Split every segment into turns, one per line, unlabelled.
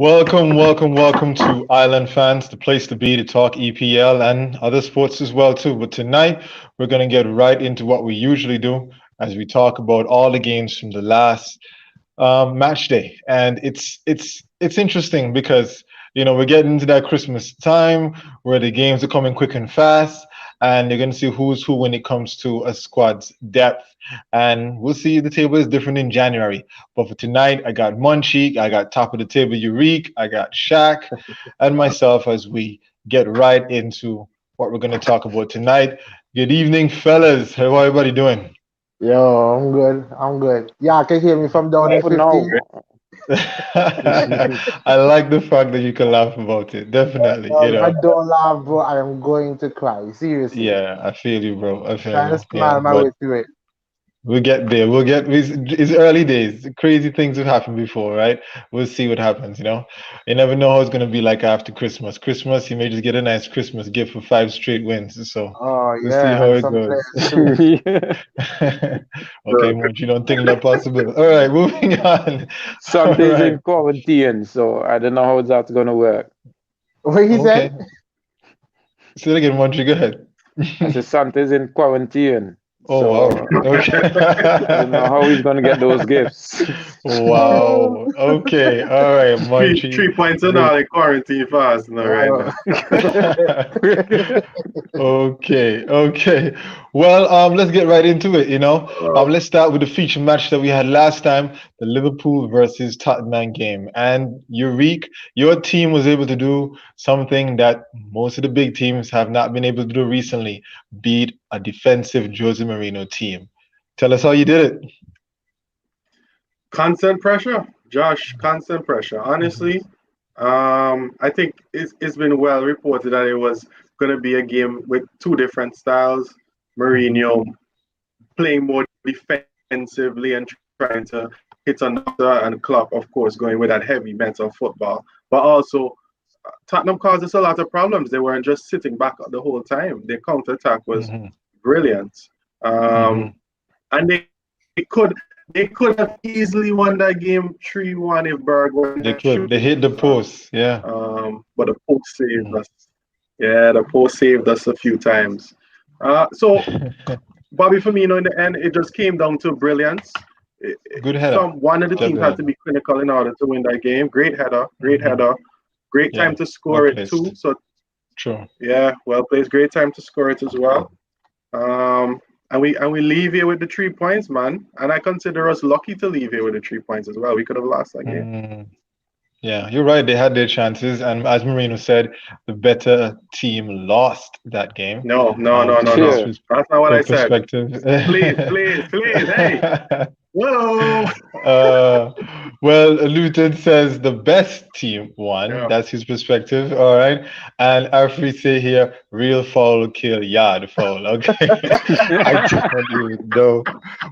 Welcome to Island Fans, the place to be to talk EPL and other sports as well too. But tonight we're going to get right into what we usually do as we talk about all the games from the last match day. And it's interesting because we're getting into that Christmas time where the games are coming quick and fast, and you're going to see who's who when it comes to a squad's depth. And we'll see the table is different in January. But for tonight, I got Munchie, I got top of the table Urique, I got Shaq, and myself as we get right into what we're going to talk about tonight. Good evening, fellas. How everybody doing?
Yo, I'm good. I'm good. Yeah, I can hear me from down in
For now,
15.
I like the fact that you can laugh about it. Definitely,
If I don't laugh, bro, I am going to cry. Seriously.
Yeah, I feel you, bro. I feel
Trying to
you. Yeah,
smile my
but
way through it.
we'll get there. It's early days. Crazy things have happened before, right? We'll see what happens. You never know how it's gonna be like after Christmas. Christmas, you may just get a nice Christmas gift for 5 straight wins. So
Oh,
we'll see
yeah,
how
and
it
some
goes.
players too.
Okay, Munch, you don't think that possible. All right, moving on. All
Santa's
right.
in quarantine, so I don't know how that's gonna work.
What he
Okay.
said?
Say it again, Munch, go ahead.
I said Santa's in quarantine,
Oh wow.
so I don't know
Okay.
how he's gonna get those gifts.
Wow. Okay. All right,
Three
Munchie.
three points and
Big.
all the quarantine fast now right
Oh.
now.
Okay. Okay. Well, let's get right into it. Let's start with the feature match that we had last time, the Liverpool versus Tottenham game. And Urique, your team was able to do something that most of the big teams have not been able to do recently, beat a defensive Jose Mourinho team. Tell us how you did it.
Constant pressure, Josh. Constant pressure.
Mhm.
Honestly, I think it's been well reported that it was going to be a game with two different styles.
Mhm.
Mourinho playing more defensively and trying to hit another, and Klopp, of course, going with that heavy mental football. But also, Tottenham caused us a lot of problems. They weren't just sitting back the whole time. Their counter attack was
Mhm.
brilliant. Um,
Mhm.
and they could have easily won that game 3-1 if Berg wasn't
They
shooting
could.
too
They hit the
fast.
post. Yeah.
But the post saved
Mhm.
us. Yeah, the post saved us a few times. So Bobby Firmino in the end, it just came down to brilliance.
Good header.
Some one of the teams had
Definitely.
to be clinical in order to win that game. Great
Mhm.
header, great time
Yeah.
to
Well
score it too.
placed.
So
True.
yeah, well placed. Great time to score it as well. Um, and we leave here with the 3 points, man. And I consider us lucky to leave here with the 3 points as well. We could have lost that game.
Mm. Yeah, you're right. They had their chances, and as Marino said, the better team lost that game.
No, no, no,
To
no,
put this
no.
Yeah,
That's not what
in
I said.
perspective.
Please, please, please. Hey, whoa.
Uh, well, Luton says the best team won.
Yeah.
That's his perspective. All right. And Alfred say here, real foul kill yard foul. Okay. I don't even know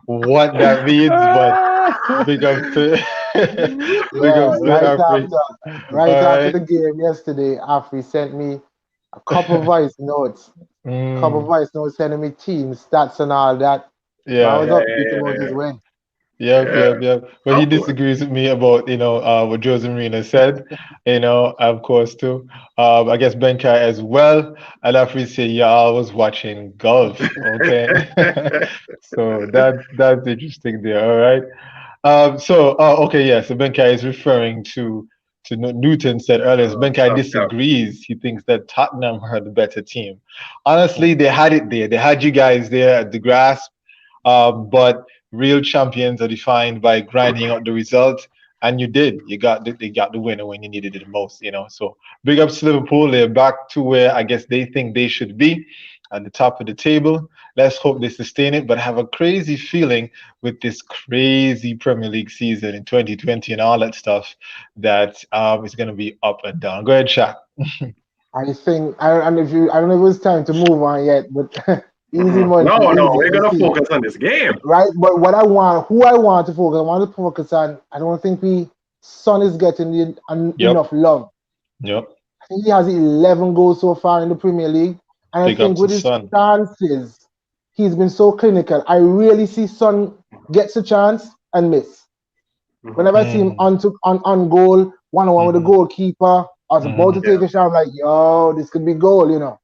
what that means, but big up to big
Yeah,
ups to Alfred.
right
All
after
right.
the game yesterday, Afri sent me a couple voice notes. Couple
Mm,
voice notes sending me team stats and all that. Man
yeah.
was
Yeah,
upbeat
yeah,
about
yeah,
his win.
Yep,
yeah.
yep, yep. But he
Of course.
disagrees with me about, what Jose Marina said, of course, too. I guess Benkai as well. And after say, yeah, I was watching golf. Okay. So that's interesting there. All right. Okay, yeah. So Benkai is referring to Newton said earlier. So Benkai
Yeah.
disagrees. He thinks that Tottenham are the better team. Honestly, they had it there. They had you guys there at the grasp. But real champions are defined by grinding out the result, and you did. They got the winner when you needed it the most. So big ups to Liverpool. They're back to where I guess they think they should be, at the top of the table. Let's hope they sustain it. But I have a crazy feeling with this crazy Premier League season in 2020 and all that stuff that it's going to be up and down. Go ahead, Shaq.
I think I don't know if it's time to move on yet, but easy
No,
Munchie,
no,
easy.
we're
Let's
gonna
see.
focus on this game.
Right? But who I want to focus, I want to focus on. I don't think Son is getting
Yep.
enough love.
Yep.
I think he has 11 goals so far in the Premier League, and I
Big up
think
to
with his
Son.
chances, he's been so clinical. I really see Son gets a chance and miss.
Mhm.
Whenever I see him
Mm,
on goal one-on-one with the goalkeeper. I was about to
Mhm.
take a shot. I'm like, yo, this could be goal, you know.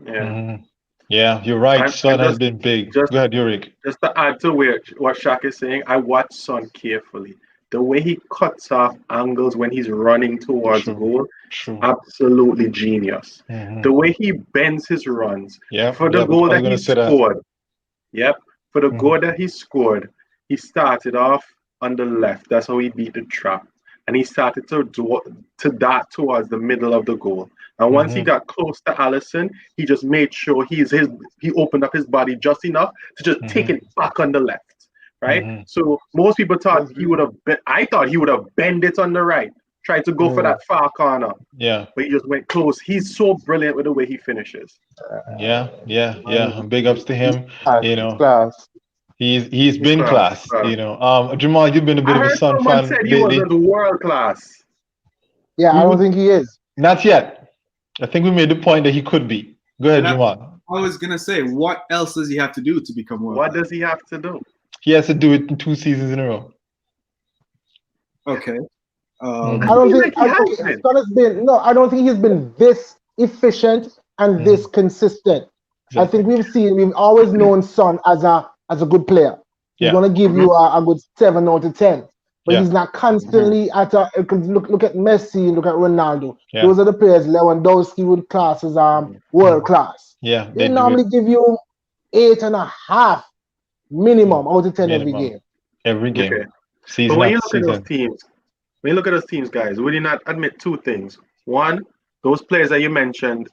Yeah.
Mhm. Yeah, you're right.
And
Son has
just
been big.
just
Go ahead, Yurik.
just to add to what Shaq is saying, I watch Son carefully. The way he cuts off angles when he's running towards
True.
goal,
True.
absolutely genius.
Mhm.
The way he bends his runs
Yeah,
for the
yeah.
goal
I was
that
gonna
he
say that.
scored. Yep, for the
Mhm.
goal that he scored, he started off on the left. That's how he beat the trap, and he started to dart towards the middle of the goal. And once he
Mhm.
got close to Allison, he just made sure he opened up his body just enough to just take
Mhm.
it back on the left, right?
Mhm.
So most people thought
That's
he would have been. I thought he would have bent it on the right, tried to go for
yeah.
that far corner,
Yeah.
but he just went close. He's so brilliant with the way he finishes.
Yeah. Yeah. Yeah. And big ups to
It's
him.
class.
You
It's
know,
class.
he's
He's
been
class.
class. You know, Jamal, you've been a bit
I
of a
heard
Sun
someone
fan
said he
lately.
wasn't world class.
Yeah,
We
I don't
would
think he is.
not yet. I think we made the point that he could be. Go ahead,
And
Jamal.
I was gonna say, what else does he have to do to become world
What
class?
does he have to do?
He has to do it in 2 seasons in a row.
Okay.
Mhm.
I don't
feel
think
like he has
okay,
been.
Son has been no, I don't think he's been this efficient and this consistent. I think we've always known Son as a good player. He's
Yeah.
gonna give you a good 7 out of 10. But
Yeah.
he's not constantly at a because look at Messi, look at Ronaldo.
Yeah.
Those are the players Lewandowski would class as world class.
Yeah.
They
They do
normally
it
give you 8.5 minimum out of 10 every
minimum
game.
every game,
Okay. But
season
when you
after
look at those
season.
teams, guys, will you not admit two things? One, those players that you mentioned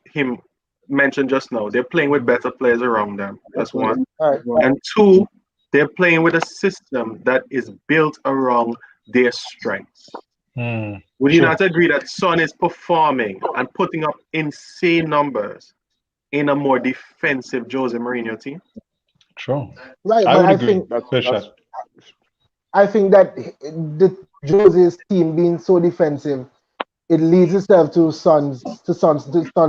just now, they're playing with better players around them. That's one.
All right.
And two, they're playing with a system that is built around their strengths. Would you
True.
not agree that Son is performing and putting up insane numbers in a more defensive Jose Mourinho team?
True.
Right,
I
but
would
I
agree.
think
Good shot.
that the Jose's team being so defensive, it leads itself to Son's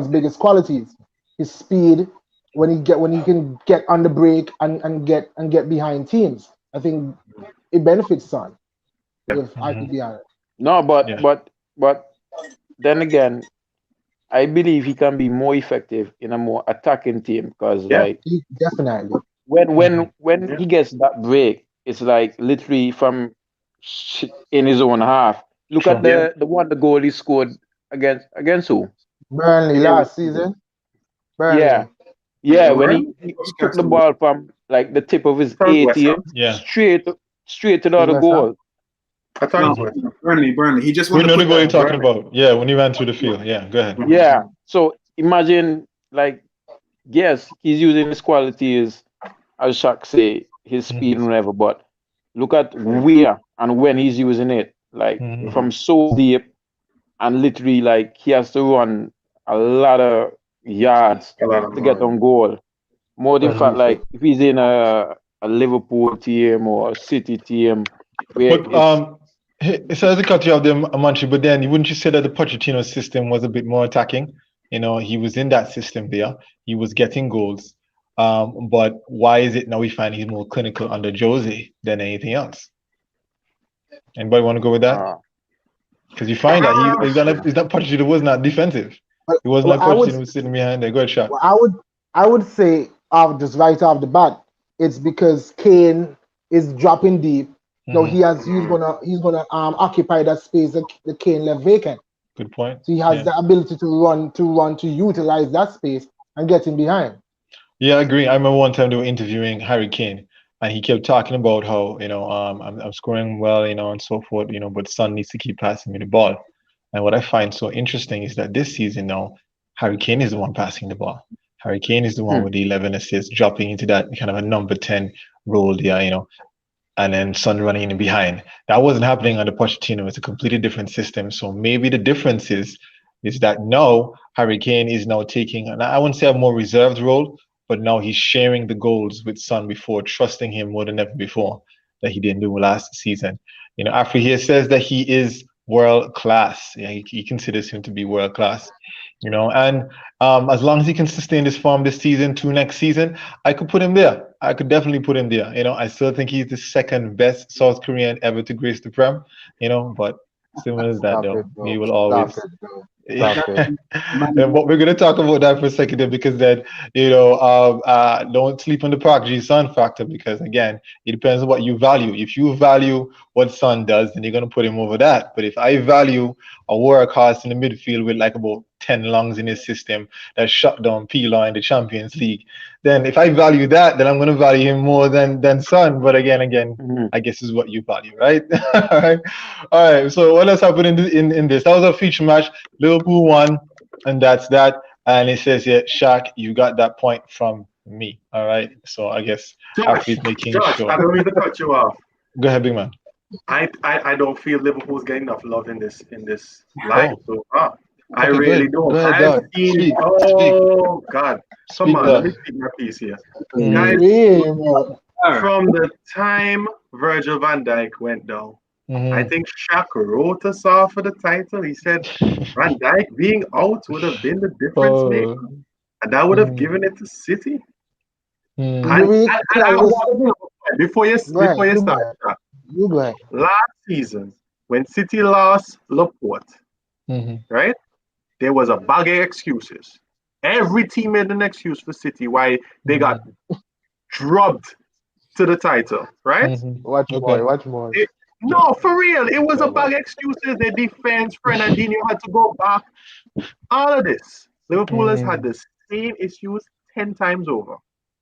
biggest qualities. His speed when he can get on the break and get behind teams. I think it benefits Son, if I could be honest.
No,
Yeah.
but then again, I believe he can be more effective in a more attacking team because
Yeah.
like
Definitely.
when
Yeah.
he gets that break, it's like literally from in his own half. Look
Sure.
at the goal he scored against who?
Burnley
Yeah.
last season.
Yeah,
Burnley.
yeah. When
Well,
he took the ball from like the tip of his
South West Ham.
18
Yeah.
straight to the
With
other
West Ham.
goal.
I thought it
No,
was West Ham.
Burnley. He just
We
wanted
know
to
the
put
goal you're
that.
talking
Right.
about. Yeah, when he ran through the field. Yeah, go ahead.
Yeah. So imagine like yes, he's using his qualities as Shaq say, his speed and whatever, but look at where and when he's using it. Like
Mhm.
from so deep and literally like he has to run a lot of yards
A lot of
to get
money.
on goal. More than fact,
Well,
like if he's in a Liverpool team or a City team where
But
it's
it says to cut you off there, Manchi, but then wouldn't you say that the Pochettino system was a bit more attacking? You know, he was in that system there. He was getting goals. But why is it now we find he's more clinical under Jose than anything else? Anybody want to go with that?
uh,
Because you find that he's not Pochettino was not defensive. It wasn't like
I would
Pochettino was sitting behind there. Go ahead, shot.
I would say just right off the bat, it's because Kane is dropping deep. No, he's gonna occupy that space that the Kane left vacant.
Good point.
So he has
Yeah.
the ability to utilize that space and get in behind.
Yeah, I agree. I remember one time they were interviewing Harry Kane, and he kept talking about how I'm scoring well, and so forth, but Son needs to keep passing me the ball. And what I find so interesting is that this season now, Harry Kane is the one passing the ball. Harry Kane is the one with the 11 assists, dropping into that kind of a number 10 role there, and then Son running in behind. That wasn't happening under Pochettino. It's a completely different system. So maybe the difference is that now Harry Kane is now taking, and I wouldn't say a more reserved role, but now he's sharing the goals with Son before, trusting him more than ever before that he didn't do last season. After he says that he is world class, yeah, he considers him to be world class. And as long as he can sustain this form this season to next season, I could put him there. I could definitely put him there. I still think he's the second best South Korean ever to grace the Prem. But Simple as that,
Stop
though.
it, bro.
We will
Stop
always.
it, bro.
Yeah.
Stop it.
And what we're going to talk about that for a second, then, because then don't sleep on the Park G Sun factor, because again, it depends on what you value. If you value what Sun does, then you're going to put him over that. But if I value a workhorse in the midfield with like about 10 lungs in his system that shut down Pila in the Champions League, then if I value that, then I'm going to value him more than Sun. But again, I guess is what you value, right? All right. So what else happened in this? That was a feature match. Liverpool won, and that's that. And it says here, Shaq, you got that point from me. All right. So I guess Happy's making
Josh,
sure.
I don't mean to cut you off.
Go ahead, big man.
I don't feel Liverpool's getting enough love in this line so far. I
Okay,
really
go
don't.
ahead,
I've
dog.
seen.
Speak.
Oh God! Come
Speak,
on,
dog.
let me speak my piece here,
Mhm.
guys.
Yeah, bro.
From the time Virgil van Dijk went down, I think Shaq wrote us off for the title. He said Van Dijk being out would have been the difference maker,
Oh.
and that would have given it to City.
Mm.
And,
Yuri,
and,
can
and
I
I
just
want to before you
go ahead? You go
start,
ahead.
Shaq,
You go ahead.
last season when City lost Laporte,
Mhm.
right? There was a bag of excuses. Every team made an excuse for City why they got drubbed to the title, right?
Mhm.
Watch
Okay.
more. Watch more.
No, for real. It was a bag of excuses. The defense, Fernandinho had to go back. All of this. Liverpool has had the same issues 10 times over.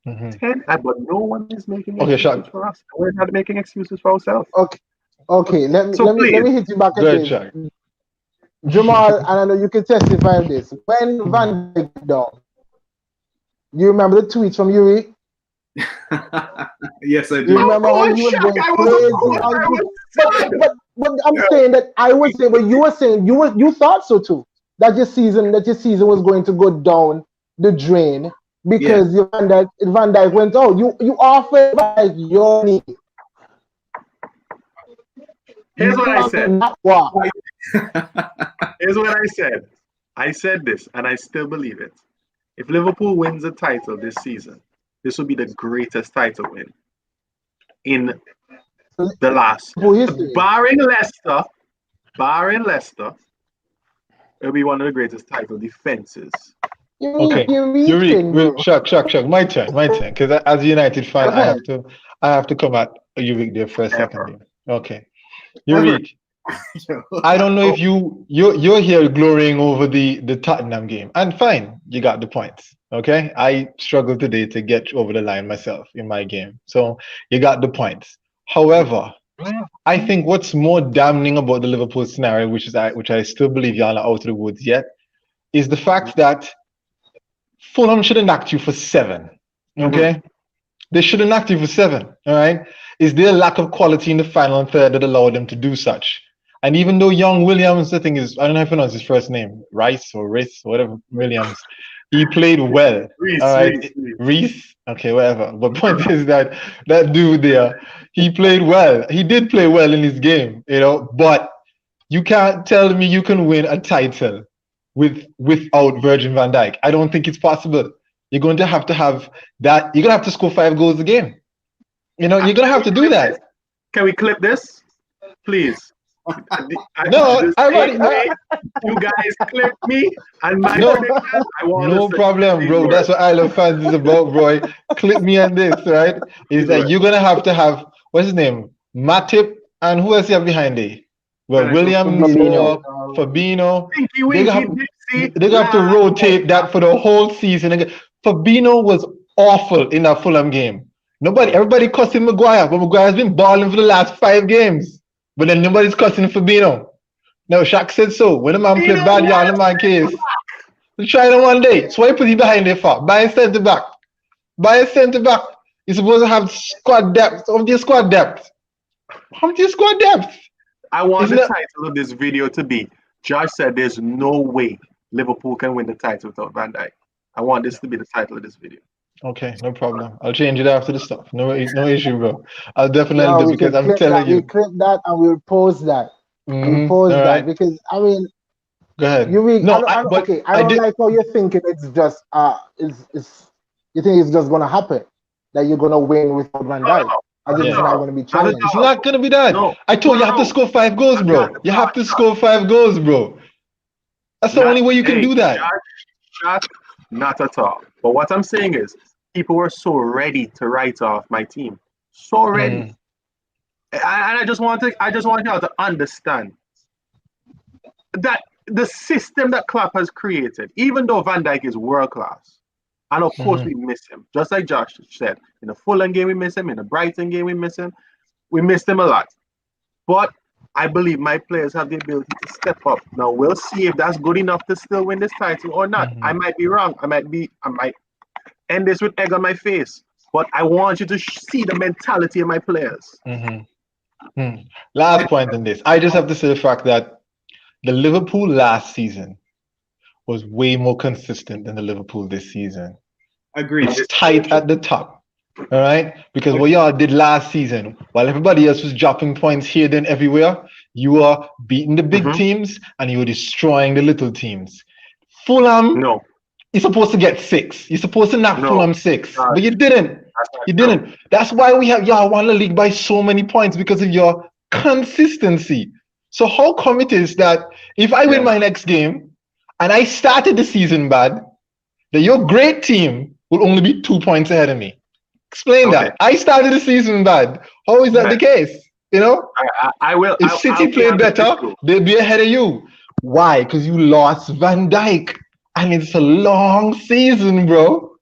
Mhm.
10, but no one is making
Okay,
excuses
Shaq.
for us. We're not making excuses for ourselves.
Okay. Okay. Let
So
me
please,
hit you back
Go
at
ahead,
this.
Shaq.
Jamal, and I know you can testify to this. When Van Dijk went down, you remember the tweets from Yuri?
Yes, I
You
do.
of
remember how
course,
he was
Shaq,
going
of
crazy?
course,
How
I
he was,
was sad.
but I'm saying that I was saying, but you were saying you thought so too. That your season was going to go down the drain because Van Dijk went out. You offered like your knee.
Here's what I said.
Not walk.
Here's what I said. I said this, and I still believe it. If Liverpool wins a title this season, this will be the greatest title win in the last. Barring Leicester, it'll be one of the greatest title defenses.
Okay,
You're
Yuri,
reaching, bro.
Shaq. My turn. Because as a United fan, I have to come at Yuri there for a second. Okay, Yuri. I don't know if you're here glorying over the Tottenham game, and fine, you got the points. Okay, I struggled today to get over the line myself in my game, so you got the points. However, I think what's more damning about the Liverpool scenario, which I still believe y'all are out of the woods yet, is the fact that Fulham should have knocked you for 7. Okay, they should have knocked you for 7. All right, is there a lack of quality in the final and third that allowed them to do such? And even though Young Williams, the thing is, I don't know how to pronounce his first name, Rice or Rice, whatever, Williams, he played well. All right, Reese, okay, whatever. But point is that dude there, he played well. He did play well in his game, but you can't tell me you can win a title without Virgil van Dijk. I don't think it's possible. You're going to have that. You're going to have to score 5 goals a game. You're going to have to do that.
Can we clip this, please?
No,
you guys clip me and my prediction.
No problem, bro. That's what I Love Fans is about, bro. Clip me on this, right? Is that you're gonna have to have what's his name, Matip, and who else you have behind there? Well, Williams or Fabinho. They're gonna have to rotate that for the whole season. Fabinho was awful in that Fulham game. Everybody cussing Maguire, but Maguire's been balling for the last 5 games. But then nobody's cussing Fabinho. No, Shaq said so. When a man play bad, y'all the man case. Let's try it one day. So why put it behind there for? Buy a centre back. You're supposed to have squad depth. How much squad depth?
I want the title of this video to be, Josh said there's no way Liverpool can win the title without Van Dijk. I want this to be the title of this video.
Okay, no problem. I'll change it after the stuff. No issue, bro. I'll definitely do because I'm telling you.
We clip that and we'll post that. We'll post that because I mean.
Go ahead.
I don't like how you're thinking. It's just you think it's just gonna happen that you're gonna win without Van Dijk. as if it's not going to be challenged.
It's not going to be that.
No.
I told you have to score 5 goals, bro. You have to score 5 goals, bro. That's the only way you can do that.
Not at all. But what I'm saying is, people were so ready to write off my team. So ready. And I just want y'all to understand that the system that Klopp has created, even though Van Dijk is world class, and of course we miss him, just like Josh said, in the Fulham game we miss him, in the Brighton game we miss him, we missed him a lot. But I believe my players have the ability to step up. Now we'll see if that's good enough to still win this title or not. I might be wrong. I might end this with egg on my face. But I want you to see the mentality of my players.
Last point on this. I just have to say the fact that the Liverpool last season was way more consistent than the Liverpool this season.
Agreed.
It's tight at the top. All right? Because what y'all did last season, while everybody else was dropping points here, then everywhere, you were beating the big teams and you were destroying the little teams. Fulham,
No.
you're supposed to get 6. You're supposed to knock Fulham 6.
No.
But you didn't. You didn't. That's why y'all won the league by so many points, because of your consistency. So how come it is that if I win my next game and I started the season bad, that your great team will only be 2 points ahead of me? Explain that. I started the season bad. How is that the case? You know?
I will.
If City played better, they'll be ahead of you. Why? Because you lost Van Dijk. And it's a long season, bro.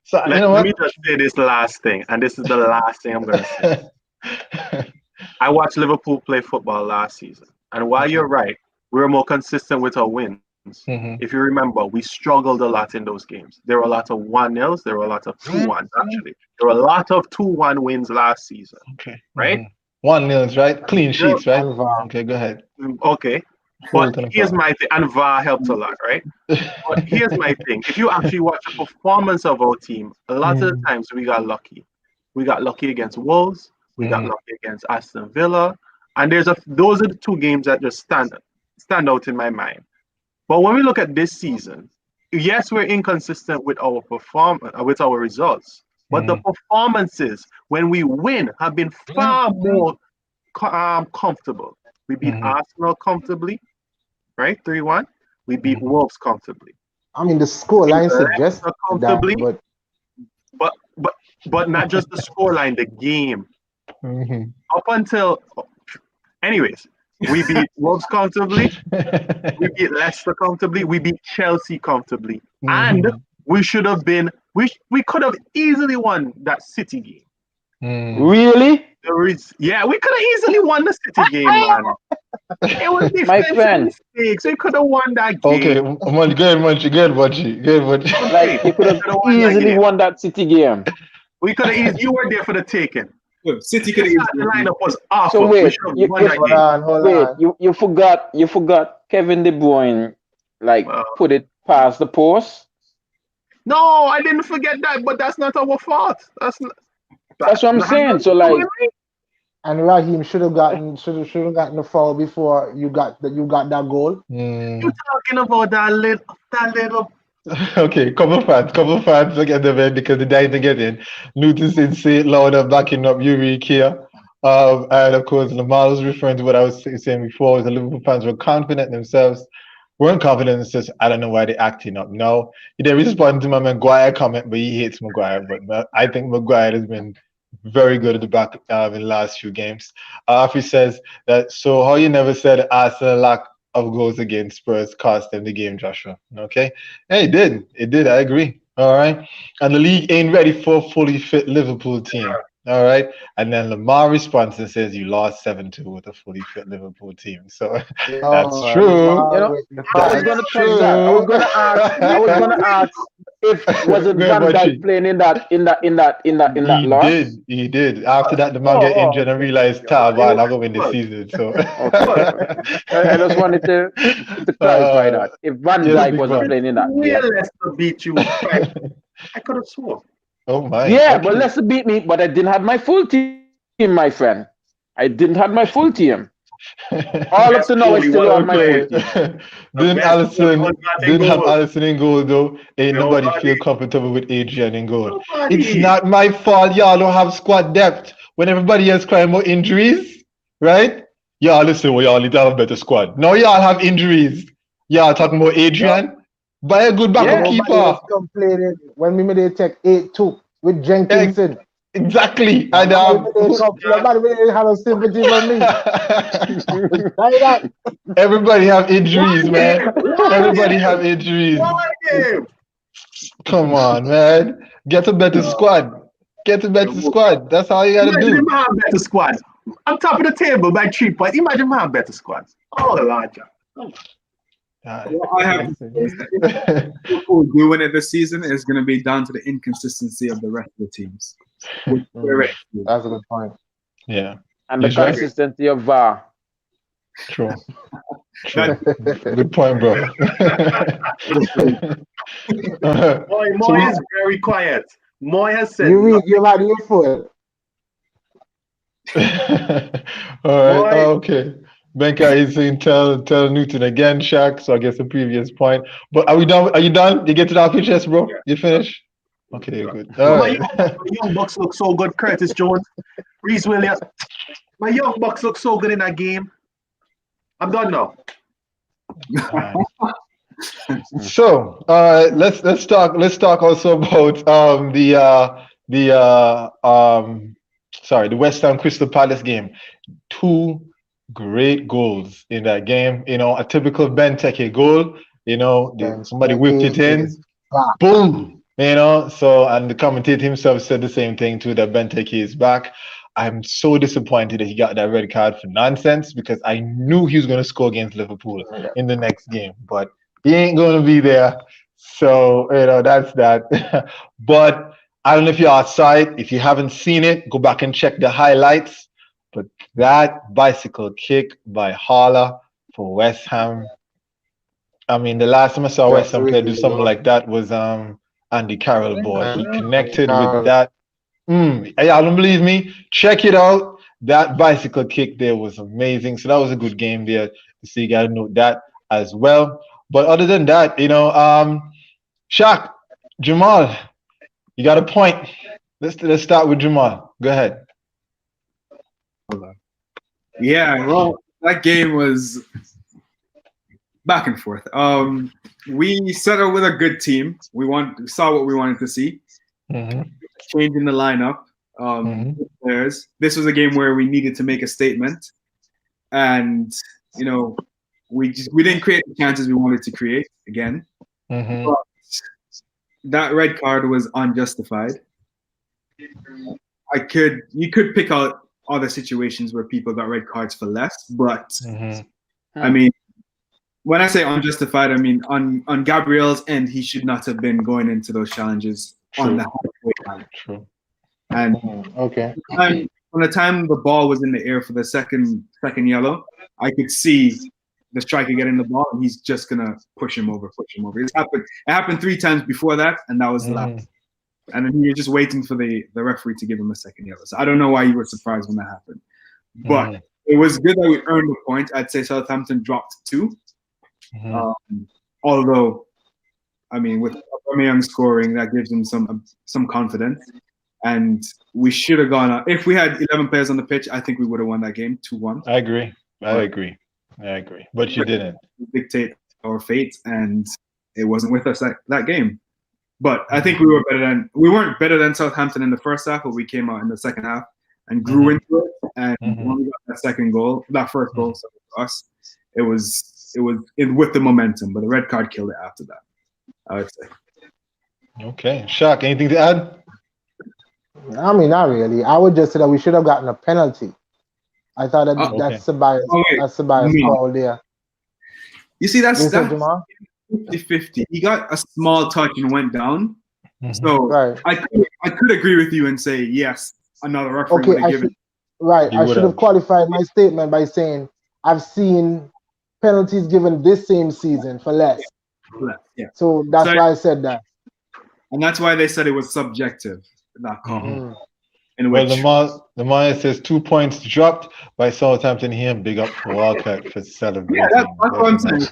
So
let me just say this last thing, and this is the last thing I'm going to say. I watched Liverpool play football last season, and while you're right, we were more consistent with our wins. If you remember, we struggled a lot in those games. There were a lot of 1-0s. There were a lot of 2-1s, actually. There were a lot of 2-1 wins last season. Okay. Right?
1-0s, right? Clean sheets, right? Okay, go ahead.
Okay. But here's my thing, and VAR helped a lot, right? But here's my thing. If you actually watch the performance of our team, a lot of the times we got lucky. We got lucky against Wolves. We got lucky against Aston Villa. And those are the 2 games that just stand out in my mind. But when we look at this season, yes, we're inconsistent with our with our results. But the performances, when we win, have been far more comfortable. We beat Arsenal comfortably. Right, 3-1. We beat Wolves comfortably.
I mean, the scoreline suggests comfortably,
but not just the scoreline, the game. Up until, anyways, we beat Wolves comfortably. We beat Leicester comfortably. We beat Chelsea comfortably, and we should have been. We could have easily won that City game.
Really?
We could have easily won the City game, man. It was defensive mistakes. We could have won that game.
Okay, good, Munchie.
Like, you could have easily won that City game.
We could have easily. You were there for the taking.
City could have easily.
The lineup was awful.
So wait, you forgot Kevin De Bruyne, put it past the post.
No, I didn't forget that, but that's not our fault. That's
what I'm saying. So
and Raheem should have gotten the foul before you got that goal.
You're talking about that little.
Okay, couple fans again the man because the guy to get in. Noticing say louder backing up Uric here. And of course Lamar was referring to what I was saying before, is the Liverpool fans were confident in themselves. Weren't confident, it's just I don't know why they're acting up. No, he didn't respond to my Maguire comment, but he hates Maguire. But I think Maguire has been very good at the back in the last few games. Afi says that, so how you never said Arsenal lack of goals against Spurs cost them the game, Joshua. Okay? Hey, it did. I agree. All right. And the league ain't ready for a fully fit Liverpool team. All right. And then Lamar responds and says you lost 7-2 with a fully fit Liverpool team. So that's true.
I was gonna touch that. I was gonna ask if wasn't Van Dijk playing in that loss?
He did. After that, the man got injured and realized I'm gonna win this season. So
I just wanted to clarify that. If Van Dijk wasn't playing in that,
Leicester beat you. I could have sworn.
Oh my!
Yeah, but Leicester beat me, but I didn't have my full team, my friend. I didn't have my full team. All up to now, I still on my full team.
Didn't have Alisson in goal though. Ain't nobody feel comfortable with Adrian in goal. It's not my fault. Y'all don't have squad depth. when everybody else crying about injuries, right? Y'all listen, well, y'all need to have a better squad. Now y'all have injuries. Y'all talking about Adrian. Buy a good backup
Yeah.
Nobody
keeper.
was complaining when we made a check 8-2 with Jenkinson.
Exactly. And
Nobody really had a sympathy for me. Tell you that.
everybody have injuries, man.
One
Everybody
game.
have injuries.
One game.
Come on, man. Get a better squad. Get a better squad. That's all you gotta
Imagine him
do.
have better squad. On top of the table by 3 points. Imagine him have better squad. Oh, Lord.
What I have to say is that if Liverpool do win it this season, is going to be down to the inconsistency of the rest of the teams. Which we're ready to do.
That's a good point.
Yeah,
And the
He's right.
consistency of VAR.
true. True. Good point, bro.
Moy is very quiet. Moy has said
You
nothing.
you've had your foot.
All right.
Moy,
Okay. Benka is saying tell Newton again, Shaq. So I guess the previous point. But are we done? Are you done? You get to the off your chest, bro? You finished? Okay, you're good. All
my
right.
young bucks look so good. Curtis Jones, Reese Williams. My young bucks look so good in that game. I'm done now.
So let's talk also about the West Ham Crystal Palace game. Two great goals in that game. You know, a typical Benteke goal. You know, somebody whipped it in, boom. You know, so and the commentator himself said the same thing too, that Benteke is back. I'm so disappointed that he got that red card for nonsense because I knew he was going to score against Liverpool in the next game, but he ain't going to be there. So, you know, that's that. But I don't know if y'all saw it. If you haven't seen it, go back and check the highlights. But that bicycle kick by Haller for West Ham. I mean, the last time I saw West Ham player do something like that was Andy Carroll, boy. He connected with that. Y'all don't believe me? Check it out. That bicycle kick there was amazing. So that was a good game there to see. You got to note that as well. But other than that, you know, Shaq, Jamal, you got a point. Let's start with Jamal. Go ahead.
Yeah, well, that game was back and forth. We set out with a good team. We saw what we wanted to see. Changing the lineup. Players. This was a game where we needed to make a statement, and you know, we didn't create the chances we wanted to create again. But that red card was unjustified. You could pick out other situations where people got red cards for less, but I mean, when I say unjustified, I mean on Gabriel's end, he should not have been going into those challenges on the halfway line.
True.
And
okay,
from the time the ball was in the air for the second yellow, I could see the striker getting the ball, and he's just gonna push him over. It happened 3 times before that, and that was the last. And then you're just waiting for the referee to give him a second yellow. So I don't know why you were surprised when that happened, but it was good that we earned the point. I'd say Southampton dropped 2. Although, I mean, with Aubameyang scoring, that gives them some confidence. And we should have gone up. If we had 11 players on the pitch, I think we would have won that game 2-1.
I agree. But you didn't.
Dictate our fate, and it wasn't with us that game. But I think we weren't better than Southampton in the first half, but we came out in the second half and grew into it. And when we got that first goal for us, it was with the momentum, but the red card killed it after that, I would say.
Okay. Shaq, anything to add?
I mean, not really. I would just say that we should have gotten a penalty. I thought that's the bias. That's the bias call there.
You see, that's
50-50.
He got a small touch and went down. So I could agree with you and say yes, another referee would have given.
I should have qualified my statement by saying I've seen penalties given this same season for less.
Yeah.
So that's why I said that.
And that's why they said it was subjective, that call.
Well, the Maya says 2 points dropped by Southampton here. Big up for Walcott for celebrating.
Yeah, that's what I'm saying.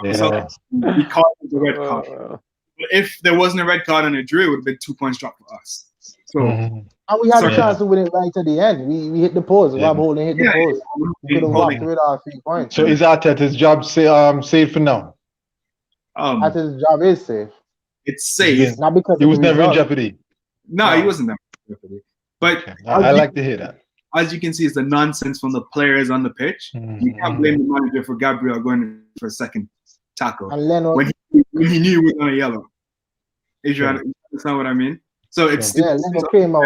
Because of the red card. If there wasn't a red card and a drew, it would have been 2 points dropped for us. So
And we had a
Sorry.
chance to win it right at the end. We hit the post.
Yeah.
Rob Holding hit the
Yeah,
post. We could have walked with our 3 points.
So is Arteta's job safe for now?
At his job is safe.
It's safe.
Not because
He
of
was
the
never in
result.
jeopardy.
No, he wasn't there. But
Okay. I like to hear that.
as you can see, it's the nonsense from the players on the pitch. You can't blame the manager for Gabriel going for a second tackle
And Leno,
when he knew he was on a yellow. Is you understand what I mean? So it's
yeah, Leno came out.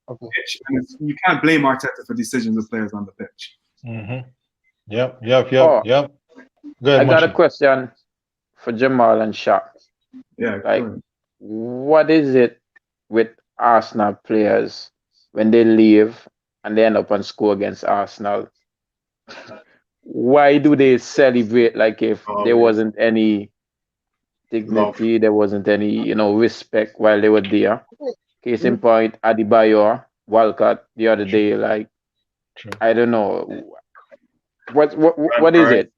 Okay.
pitch, and you can't blame Arteta for decisions of players on the pitch.
Yep.
Oh.
Go ahead,
I got a
Munchie.
question for Jamal and Shaq.
Yeah.
Like, what is it with Arsenal players when they leave and they end up on score against Arsenal? Why do they celebrate like if there wasn't any dignity, there wasn't any, respect while they were there? Case in point, Adebayor, Walcott the other day, like,
True.
I don't know. What is it?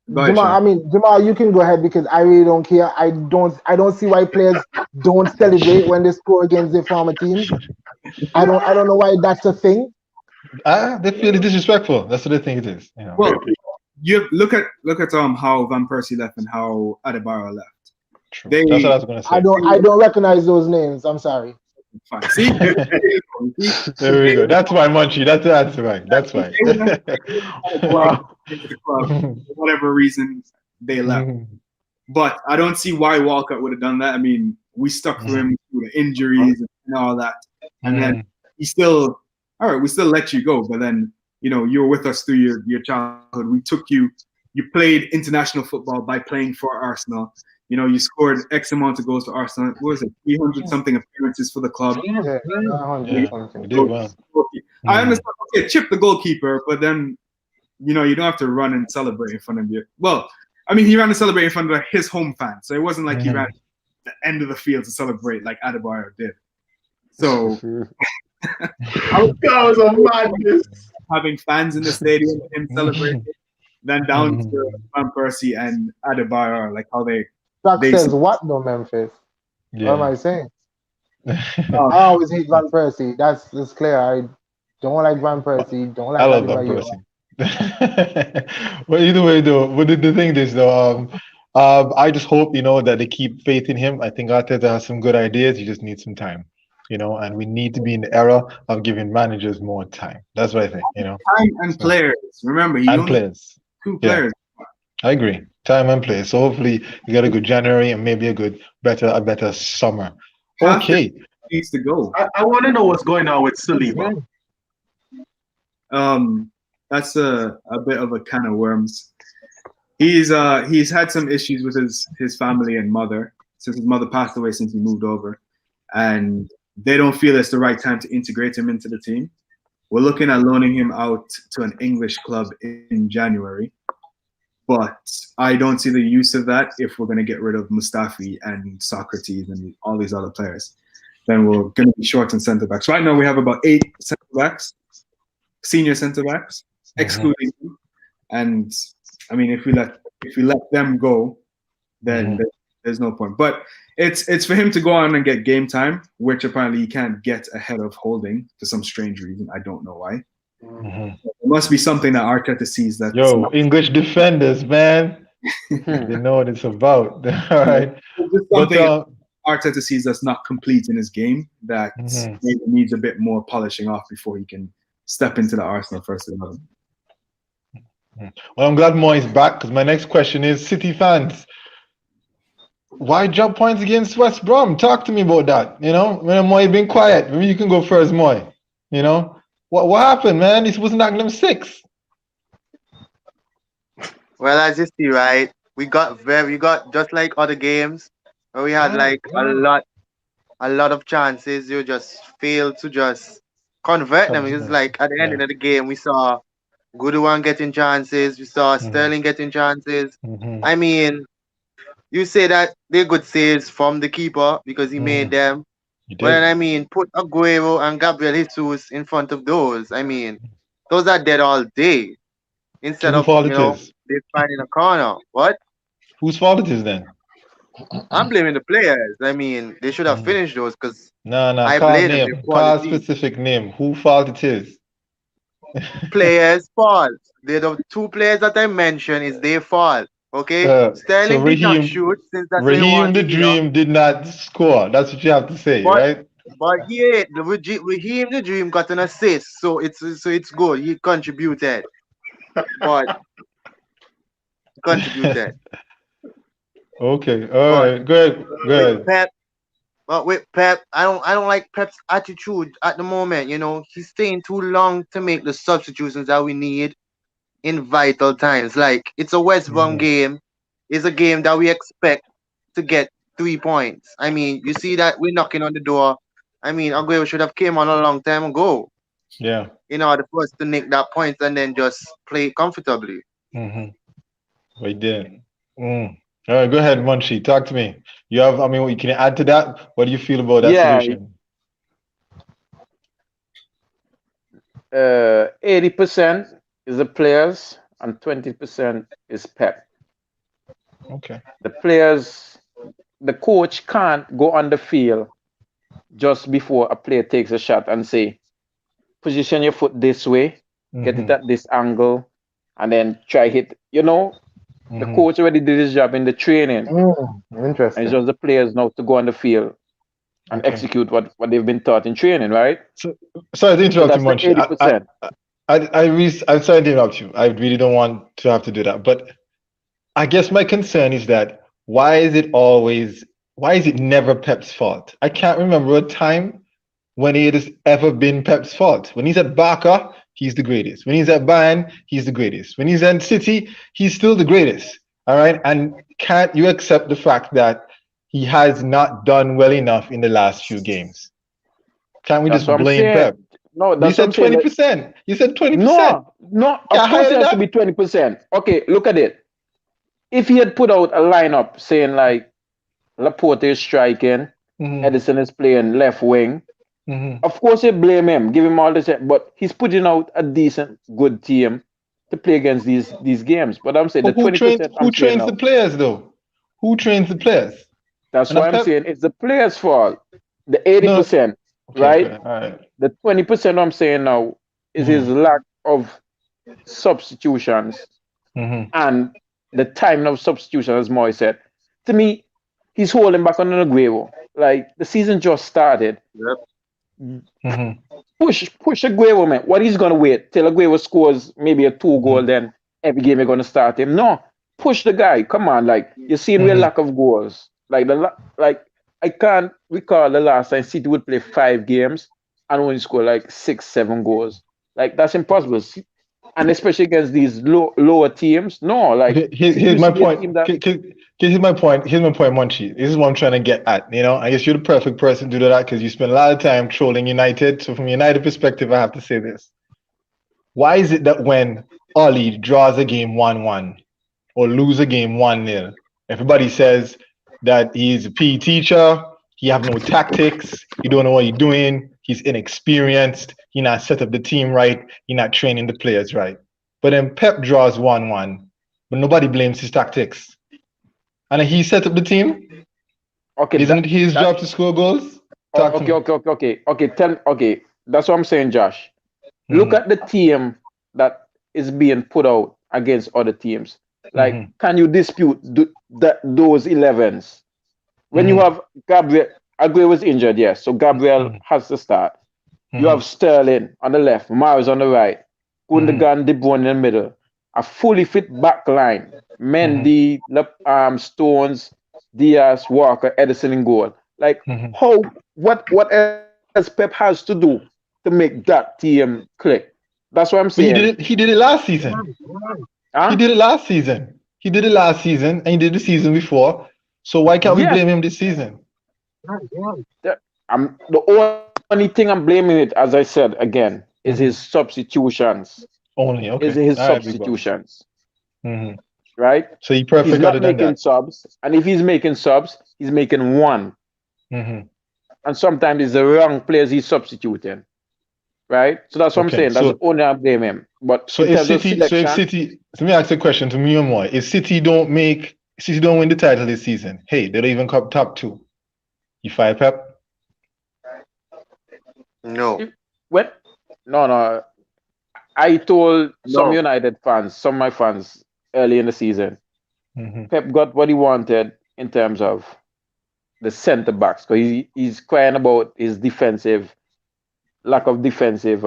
Jamal, you can go ahead because I really don't care. I don't see why players don't celebrate when they score against their former teams. I don't know why that's a thing.
They feel it's disrespectful. That's what they think it is.
Well, you look at how Van Persie left and how Adebayor left.
True. That's what I was going to say.
I don't recognize those names. I'm sorry.
Fine. See,
there we go. That's why, Munchie. That's right. That's right.
For whatever reason they left, but I don't see why Walcott would have done that. I mean, we stuck to him through the injuries and all that, and then he still, all right, we still let you go. But then, you were with us through your childhood. We took you. You played international football by playing for Arsenal. You scored X amount of goals for Arsenal. What was it? 300 something appearances for the club.
Yeah.
You did well.
I understand. Okay, chip the goalkeeper, but then you don't have to run and celebrate in front of you. Well, I mean, he ran to celebrate in front of his home fans, so it wasn't like he ran to the end of the field to celebrate like Adebayor did. So
that was a madness.
Having fans in the stadium and him celebrating, then down to Van Persie and Adebayor, like how they
says what though, Memphis?
Yeah.
What am I saying? I always hate Van Persie. That's clear. I don't like Van Persie. Don't like
I love Van Persie. Well, either way, though, but the thing is, though, I just hope that they keep faith in him. I think Arteta has some good ideas. He just needs some time, and we need to be in the era of giving managers more time. That's what I think,
Time and players. Remember,
players.
2 players.
Yeah, I agree. Time and players. So hopefully you get a good January and maybe a better summer. Okay.
Needs to go.
I want to know what's going on with Saliba.
That's a bit of a can of worms. He's had some issues with his family and mother since his mother passed away since he moved over, and they don't feel it's the right time to integrate him into the team. We're looking at loaning him out to an English club in January, but I don't see the use of that if we're going to get rid of Mustafi and Socrates and all these other players. Then we're going to be short on centre backs. Right now we have about 8 centre backs, senior centre backs, excluding him. And I mean, if we let them go, then there's no point. But it's for him to go on and get game time, which apparently he can't get ahead of Holding for some strange reason. I don't know why. It must be something that Arteta sees that.
English defenders, man. They know what it's about. All right.
Something Arteta sees that's not complete in his game that maybe needs a bit more polishing off before he can step into the Arsenal first 11.
Well, I'm glad Moy is back because my next question is City fans. Why drop points against West Brom? Talk to me about that. When Moy been quiet, maybe you can go first, Moy. What happened, man? This wasn't knocking them 6.
Well, as you see, right, we got just like other games where we had like a lot of chances. You just failed to just convert them. It's like at the end of the game, we saw Goodowan getting chances. We saw Sterling getting chances. I mean, you say that they're good saves from the keeper because he made them. But then, I mean, put Aguero and Gabriel Jesus in front of those. I mean, those are dead all day. Instead of, they finding a corner. What?
Whose fault it is then?
I'm blaming the players. I mean, they should have
Mhm.
finished those because
No,
I
call
blame them. They're
name. Call
quality.
specific name. Who fault it is?
Players' fault. They're the two players that I mentioned is their fault. Okay?
So
Sterling did not
Raheem
shoot since that's what he
Raheem the
wanted, you know.
Dream did not score. That's what you have to say,
But
right?
yeah, Raheem the Dream got an assist, so it's good. He contributed, but contributed.
Okay. All
But
right. Go ahead. Go
with
ahead.
Pep, with Pep, I don't like Pep's attitude at the moment. You know, he's staying too long to make the substitutions that we need in vital times. Like it's a West Brom
Mhm.
game. It's a game that we expect to get 3 points. I mean, you see that we're knocking on the door. I mean, Aguero should have came on a long time ago
Yeah.
in order for us to nick that point and then just play comfortably.
Mm-hmm. We did. Mm. All right. Go ahead, Munchie. Talk to me. You have. I mean, what you can add to that. What do you feel about that
Yeah,
solution?
80% is the players and 20% is Pep.
Okay.
The players, the coach can't go on the field just before a player takes a shot and say, position your foot this way, get it
Mm-hmm.
at this angle, and then try hit. You know, the
Mm-hmm.
coach already did his job in the training, and it's
Interesting.
just the players now to go on the field and
Okay.
execute what they've been taught in training, right?
So, sorry to
So
interrupt you,
that's the
Munchie.
80%.
I'm sorry to interrupt you. I really don't want to have to do that. But I guess my concern is that why is it never Pep's fault? I can't remember a time when it has ever been Pep's fault. When he's at Barca, he's the greatest. When he's at Bayern, he's the greatest. When he's at City, he's still the greatest. All right. And can't you accept the fact that he has not done well enough in the last few games? Can't we
That's
just
what I'm
blame Pep?
saying. No,
You
that's what I'm
said
saying. Like,
20%. You said 20%.
no, no,
Yeah,
of
higher
course it
than
has to be
that.
20%. Okay, look at it. If he had put out a lineup saying like Laporte is striking,
Mm-hmm.
Edison is playing left wing,
Mm-hmm.
of course you blame him, give him all this, but he's putting out a decent, good team to play against these games. But I'm saying
But
the 20% I'm
who
saying
trains the
now.
players though? Who trains the players?
That's
And a
why I'm
Pep?
saying it's the players' fault. The
No.
80%,
Okay,
right?
good. All right.
The 20% I'm saying now is his
Mm-hmm.
lack of substitutions
Mm-hmm.
and the timing of substitution, as Moy said. To me, he's holding back on Aguero. Like the season just started.
Yep.
Mm-hmm.
Push Aguero, man. What he's gonna wait till Aguero scores maybe a 2 goal,
Mm-hmm.
then every game you're gonna start him. No, push the guy. Come on, like you're seeing real
Mm-hmm.
lack of goals. Like I can't recall the last time City would play 5 games and only score like 6, 7 goals. Like that's impossible. And especially against these lower teams. No, like
Okay,
City
here's
used
my
to be a
point.
team that
Here's my point. Here's my point, Munchie. This is what I'm trying to get at. You know, I guess you're the perfect person to do that because you spend a lot of time trolling United. So from a United perspective, I have to say this. Why is it that when Ollie draws a game 1-1 or lose a game 1-0, everybody says that he's a PE teacher, he have no tactics, he don't know what he's doing, he's inexperienced, he not set up the team right, he not training the players right. But then Pep draws 1-1, but nobody blames his tactics. And he set up the team.
okay,
Isn't it his
that
job to score goals? Talk to me.
okay. That's what I'm saying, Josh. Look
Mm-hmm.
at the team that is being put out against other teams. Like,
Mm-hmm.
can you dispute those 11s? When you
Mm-hmm.
have Gabriel, Aguero was injured, yes, so Gabriel
Mm-hmm.
has to start. You
Mm-hmm.
have Sterling on the left, Mahrez on the right,
Mm-hmm.
Gundogan, De Bruyne in the middle, a fully fit back line, Mendy, Stones, Diaz, Walker, Edison in goal. Like,
Mm-hmm.
what else Pep has to do to make that team click? That's what I'm
But
saying.
he did it last season. He
Huh?
did it last season. He did it last season and he did the season before. So why can't we
Yes.
blame him this season?
The only thing I'm blaming it, as I said again, is his substitutions.
Only,
Is
okay.
his
All right, big boy.
substitutions,
Mm-hmm.
right?
So he
He's
perfect
not
other than
making
that.
subs, and if he's making subs, he's making one,
Mm-hmm.
and sometimes it's the wrong players he's substituting, right? So that's what I'm
Okay.
saying. That's the only I blame him. But
So
in
if
terms of
City,
selection,
let me ask you a question to me and more. If City don't make City don't win the title this season. Hey, they don't even come top 2. You fire Pep?
No.
When no, I told some
No.
United fans, some of my fans early in the season,
Mm-hmm.
Pep got what he wanted in terms of the centre backs because he's crying about his defensive lack of defensive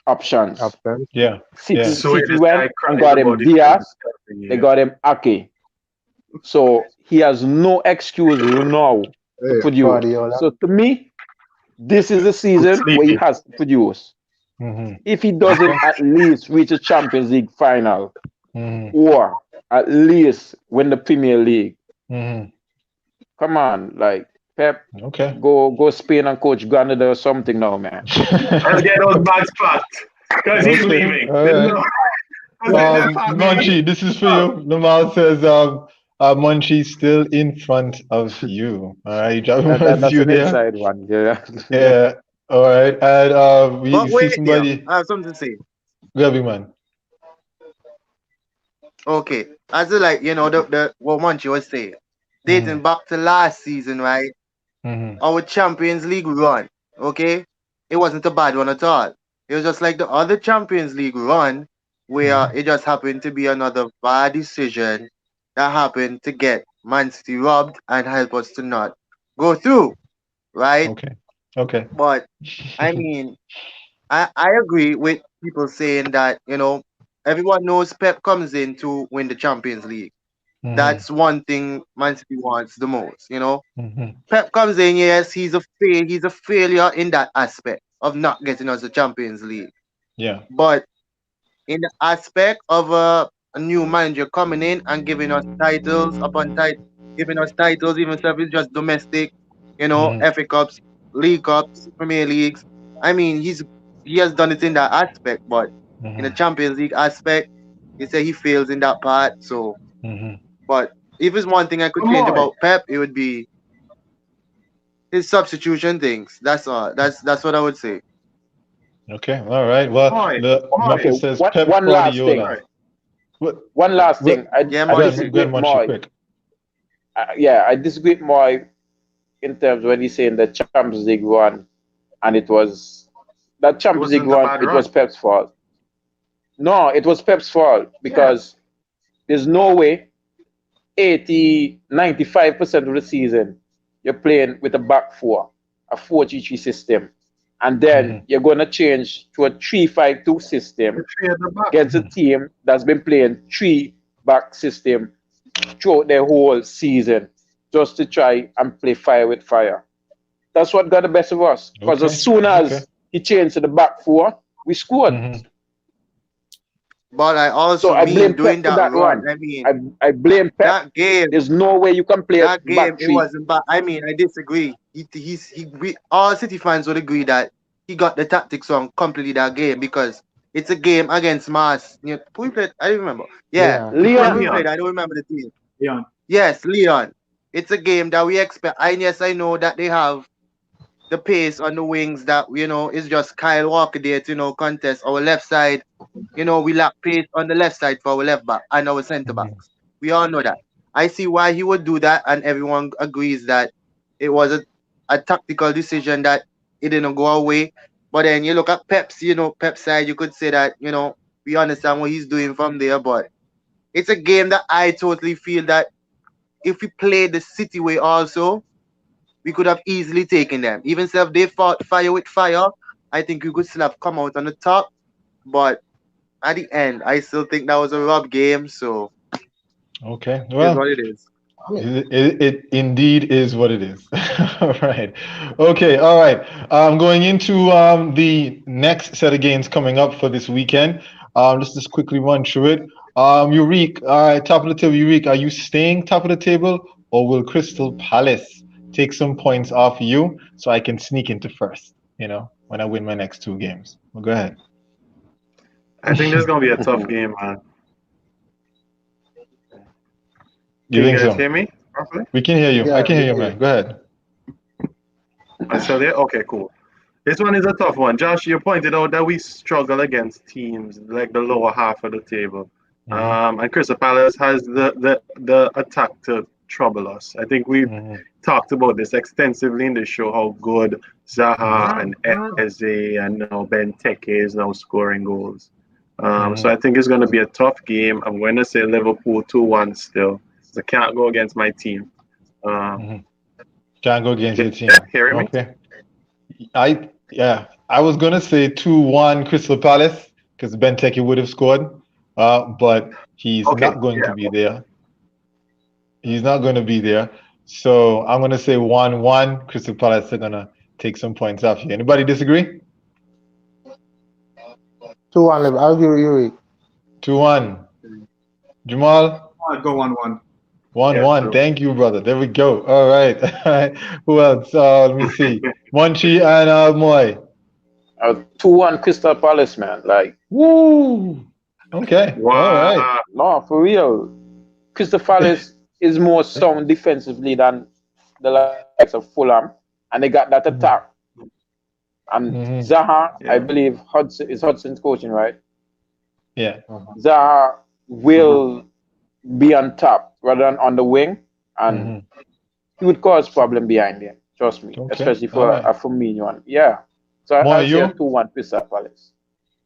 options.
Options.
Yeah, yeah.
So
City
this
went
guy
and
cries
got
about
him
defense.
Diaz, they got him Ake. So he has no excuse now to
Hey,
produce.
Guardiola.
So to me, this is the season where he
Sleepy.
has to produce.
Mm-hmm.
If he doesn't
Okay.
at least reach a Champions League final
Mm-hmm.
or at least win the Premier League,
Mm-hmm.
come on, like Pep,
Okay.
go Spain and coach Granada or something now, man.
Let's get those bags packed because he's
Okay.
leaving.
All right. Munchie, this is for you. Namal says, Munchie still in front of you. All right, you dropping words
That's
you
an
there.
inside one. Yeah.
Yeah. All right. And we
But
see
wait there.
somebody.
I have something to say.
Go, big man.
Okay. As to like, the what Monchi was saying.
Mm-hmm.
Dating back to last season, right?
Mm-hmm.
Our Champions League run, okay? It wasn't a bad one at all. It was just like the other Champions League run where
Mm-hmm.
it just happened to be another bad decision that happened to get Man City robbed and help us to not go through, right?
Okay. Okay.
But I mean, I agree with people saying that, everyone knows Pep comes in to win the Champions League.
Mm-hmm.
That's one thing Man City wants the most.
Mm-hmm.
Pep comes in, yes, he's a failure in that aspect of not getting us the Champions League.
Yeah.
But in the aspect of a new manager coming in and giving us titles upon giving us titles, even if it's just domestic,
Mm-hmm.
FA Cups, League Cups, Premier Leagues. I mean, he has done it in that aspect, but in the
Mm-hmm.
Champions League aspect, he said he fails in that part. So,
Mm-hmm.
but if it's one thing I could
Come
change
on.
about Pep, it would be his substitution things. That's all. That's what I would say.
Okay. All right. Well,
Why?
the
Okay,
Muffet says
what
Pep
one last thing.
Guardiola. What?
One last
What?
thing. I,
Yeah,
I
Go
Monty.
ahead. Go
disagree
ahead,
with
Munchie,
Moy.
quick.
Yeah, I disagree with Moy in terms when he's saying the Champions League run and it was that
It
Champions League
wasn't a
run,
bad
it
run.
was Pep's fault. No, it was Pep's fault
Yeah.
because there's no way 95% of the season you're playing with a back four, a 4-3-3 system, and then
Mm-hmm.
you're going to change to a 3-5-2 system
The three at the back.
against a team that's been playing three back system throughout their whole season just to try and play fire with fire. That's what got the best of us. Because as
Okay.
soon
Okay.
as he changed to the back four, we scored.
Mm-hmm.
But I
So
also
I blame
mean
Pep
doing
for
that
that
run.
one.
I mean,
I blame Pep.
that game,
There's no way you can play a
that game,
back
it
three.
wasn't bad. I mean, I disagree. All City fans would agree that he got the tactics wrong completely that game because it's a game against Mars. Who we played? I don't remember. Yeah,
Leon.
whoever
Leon,
we played,
Leon.
I don't remember the team.
Leon.
Yes, Leon. It's a game that we expect. And yes, I know that they have the pace on the wings that is just Kyle Walker there to contest our left side. We lack pace on the left side for our left back and our centre
Mm-hmm.
backs. We all know that. I see why he would do that, and everyone agrees that it was a tactical decision that it didn't go away. But then you look at Pep's side, you could say that, we understand what he's doing from there, but it's a game that I totally feel that if we played the City way also, we could have easily taken them. Even if they fought fire with fire, I think we could still have come out on the top. But at the end, I still think that was a rough game. So
Okay.
here's
Well,
what it is.
I mean,
it indeed is what it is. All right. Okay. All right. Going into the next set of games coming up for this weekend. Let's just quickly run through it. Urique, all right, top of the table. Urique, are you staying top of the table, or will Crystal Palace take some points off you so I can sneak into first? When I win my next two games. Well, go ahead.
I think this is gonna be a tough game, man.
You
Can you
think
guys
so?
hear me properly?
We can hear you. I
yeah,
can
we
hear you,
hear
man.
you.
Go ahead.
I still there? Okay, cool. This one is a tough one. Josh, you pointed out that we struggle against teams like the lower half of the table. And Crystal Palace has the attack to trouble us. I think we've talked about this extensively in the show, how good Zaha and Eze and now Benteke is now scoring goals. So I think it's going to be a tough game. I'm going to say Liverpool 2-1 still. So I can't go against my team.
Can't go against your team.
Hear me?
Okay. I was gonna say 2-1 Crystal Palace because Benteke would have scored, but he's not going to be there. He's not going to be there. So I'm gonna say 1-1. Crystal Palace are gonna take some points off you. Anybody disagree?
2-1. I'll give you
2-1. Jamal?
I'll go 1-1.
1-1. Thank you, brother. There we go. All right. All right. Who else? Let me see. Monchi and Moy.
2-1 Crystal Palace, man. Like,
woo. Okay.
Wow.
All right.
No, for real. Crystal Palace is more sound defensively than the likes of Fulham, and they got that attack. And Zaha, I believe Hudson's coaching, right?
Yeah.
Zaha will be on top rather than on the wing, and he would cause problem behind him. Trust me, especially for a Firmino one. Yeah. So I'll say 2-1 Crystal Palace,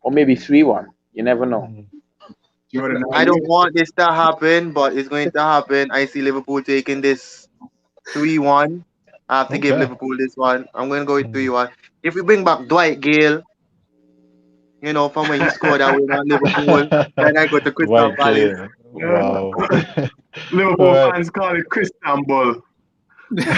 or maybe 3-1. You never know.
I don't want this to happen, but it's going to happen. I see Liverpool taking this 3-1. I have to give Liverpool this one. I'm going to go with 3-1. If we bring back Dwight Gale, you know, from when he scored that win on Liverpool, then I go to Crystal Palace.
Wow.
Liverpool fans call it Christian.
That's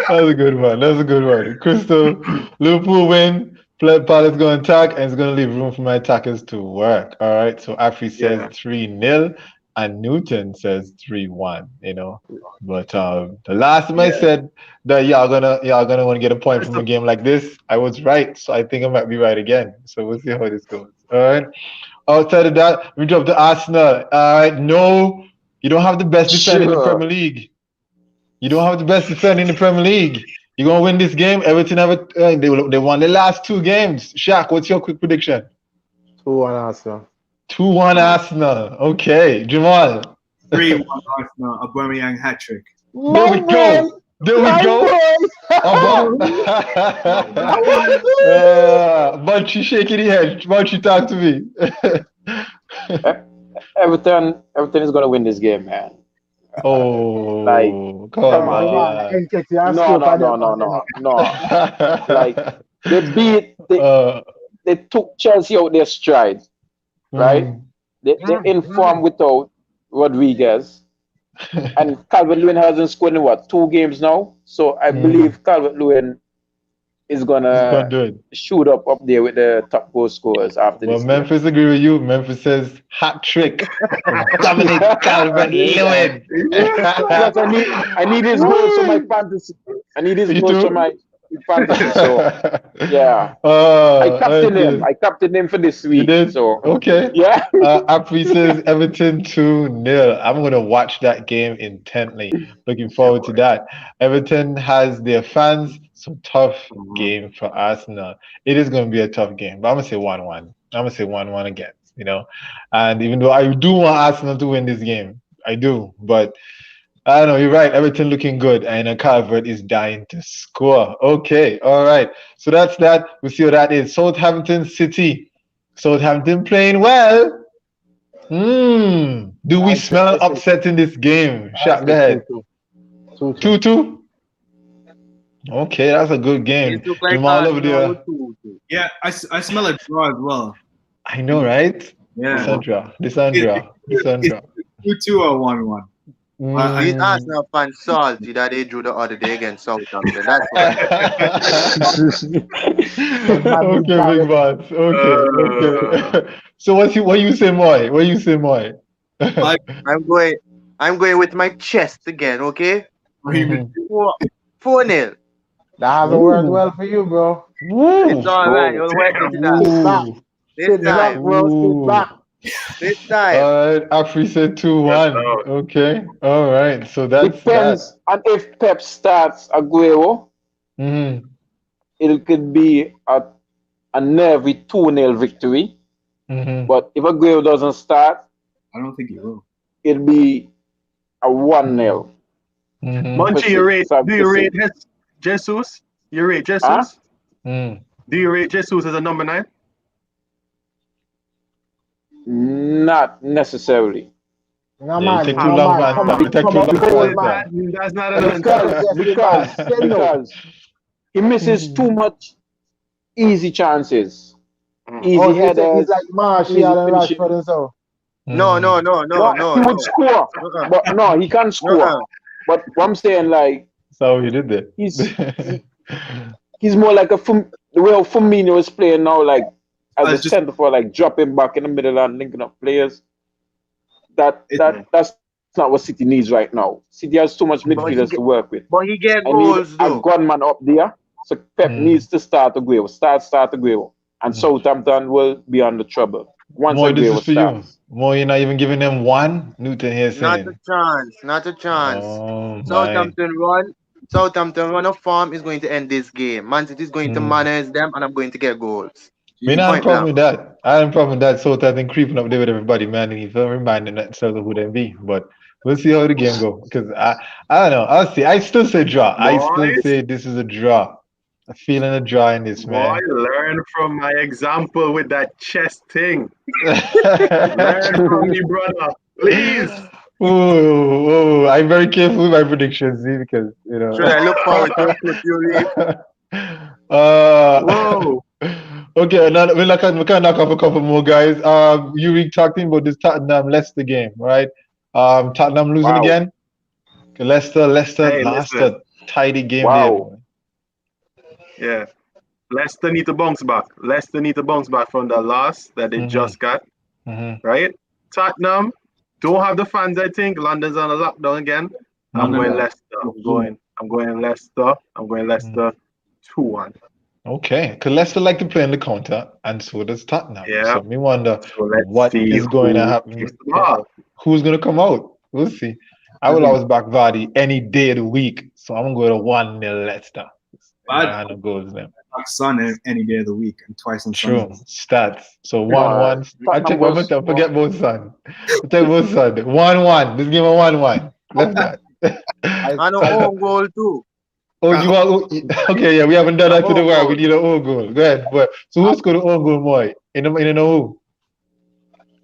a good one. That's a good one. Crystal, Liverpool win. Palace going to attack, and it's going to leave room for my attackers to work. All right. So Afri says 3-0, and Newton says 3-1. You know, but the last time I said that y'all gonna want to get a point from a game like this, I was right. So I think I might be right again. So we'll see how this goes. All right. Outside of that, we drop to Arsenal. All right. No, you don't have the best defender in the Premier League. You don't have the best defender in the Premier League. You're going to win this game. Everton they won the last 2 games. Shaq, what's your quick prediction?
2-1 Arsenal.
2-1 Arsenal. Okay. Jamal?
3-1 Arsenal. Aubameyang hat-trick.
There we go. There we go. Bunchy shaking his head. Bunchy, talk to me.
Everton is going to win this game, man.
Oh,
like,
come on.
No. Like, they took Chelsea out their stride, right? They informed without Rodriguez, and Calvert-Lewin hasn't scored in 2 games now. So I believe Calvert-Lewin is gonna shoot up there with the top goal scorers after this.
Well, Memphis agree with you. Memphis says hat trick. Dominic Calvert-Lewin.
I need his goals for my fantasy. So yeah. I captained him for this week.
You did?
So
okay.
Yeah.
Apri says Everton 2-0. I'm gonna watch that game intently. Looking forward to that. Everton has their fans, so tough game for Arsenal. It is gonna be a tough game, but I'm gonna say 1-1. I'm gonna say 1-1 again. You know, and even though I do want Arsenal to win this game, I do, but I don't know, you're right. Everything looking good, and Calvert is dying to score. Okay, all right. So that's that. We'll see what that is. Southampton City. Southampton playing well. Do we smell an upset in this game? Shaq, go ahead. 2-2. Okay, that's a good game. Jamal over there.
Yeah, I smell a draw as well.
I know, right?
Yeah.
Lissandra.
2-2 or 1-1.
These Arsenal fans salty that they drew the other day against Southampton. That's why.
Okay, big boss. Okay. So what you say, Moy? What you say, Moy?
I'm going with my chest again. Okay. 4-0.
That hasn't worked well for you, bro.
It's all right. You'll work it out. This time,
bro. Sit back.
This time.
All right, Afri said 2-1. Okay, all right. So that's
depends. And if Pep starts Aguero, it could be a a nervy 2-0 victory.
Mm-hmm.
But if Aguero doesn't start,
I don't think he will.
it'll be a 1-0.
Mm-hmm.
Munchie, do you rate Jesus? You rate Jesus?
Huh?
Mm.
Do you rate Jesus as a number 9?
Not necessarily.
No
Yeah, you
man,
take too
no
long,
man.
man.
Come
You
on,
take
come
too
on,
long to
bold
answer.
man.
That's not an answer.
Because he misses too much easy chances. Easy
Oh, so you say he's
headers,
like Martial
easy
and
finishing.
Rashford and so.
No, no, no, no,
No,
no,
he would
no.
score.
Uh-uh.
But no, he can score.
Uh-uh.
But what I'm saying, like,
So you did that.
he's more like the way Firmino is playing now, like as a
Just-
centre for like dropping back in the middle and linking up players. That's not what City needs right now. City has too much midfielders to work with.
But he get
I
goals
need a
though.
gunman up there. So Pep needs to start Aguero. Start Aguero. And Southampton will be under trouble. Once
Moy, this
Aguero
is for you.
starts.
Moy, you're not even giving them one. Newton here
Not
saying.
a chance. Not a chance.
Oh, my.
Southampton run of form is going to end this game. Man City is going to manage them, and I'm going to get goals.
Me not have a
Point
problem with
blank.
that. I have a problem with that. Southampton creeping up there with everybody, man. And he's reminding themselves of who they be. But we'll see how the game go. Because I don't know. I'll see. I still say draw. I still
Boys.
say this is a draw. I'm feeling a draw in this,
Boy,
man.
learn from my example with that chest thing. Learn from me, brother. Please.
Oh, I'm very careful with my predictions, see, because you know.
Should I look forward to a clip you read?
Whoa.
Okay, now we can knock off a couple more guys. You were talking about this Tottenham Leicester game, right? Tottenham losing again. Okay, Leicester
Hey,
lost
listen.
a tidy game
Wow.
there.
Yeah. Leicester need to bounce back. Leicester need to bounce back from the loss that they just got. Right? Tottenham don't have the fans, I think. London's on a lockdown again. I'm going Leicester. I'm going Leicester. I'm going Leicester 2-1.
Okay, because Leicester like to play in the counter, and so does Tottenham.
Yeah.
So me wonder
So let's
what
see
is going to
who
happen.
keeps the ball.
Who's going to come out? We'll see. I will always back Vardy any day of the week, so I'm going to go to 1-0 Leicester.
Bad.
And goals them.
Son any day of the week and twice on
True.
Sundays.
Stats. So 1-1. I take one more time. Forget both son. I take both son. 1-1. This game a 1-1. Left that.
And an own goal too.
Oh, you want? Okay, yeah, we haven't done that to the world. We need an own goal. Go ahead. But so who scored the own goal, boy? In the who?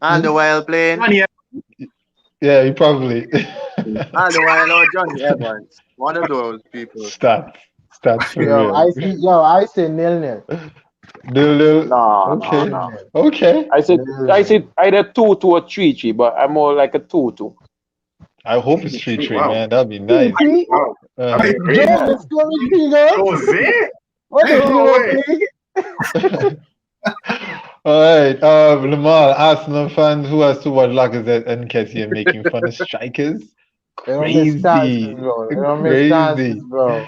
And the while playing.
Yeah, you probably.
And the while or Johnny Evans. One of those people.
Stats for real.
I say 0-0.
0-0.
No,
Okay.
no.
Okay.
I said either 2-2 or 3-3, but I'm more like a 2-2.
I hope it's 3-3,
Wow.
man. That'd be nice.
Wow.
Jones scoring 3 goals.
Jose?
What the
No way.
Europa League?
All right. Lamar, Arsenal fans who has to watch Lacazette and Kessie making fun of strikers.
They don't miss chances, bro. They don't miss chances, bro.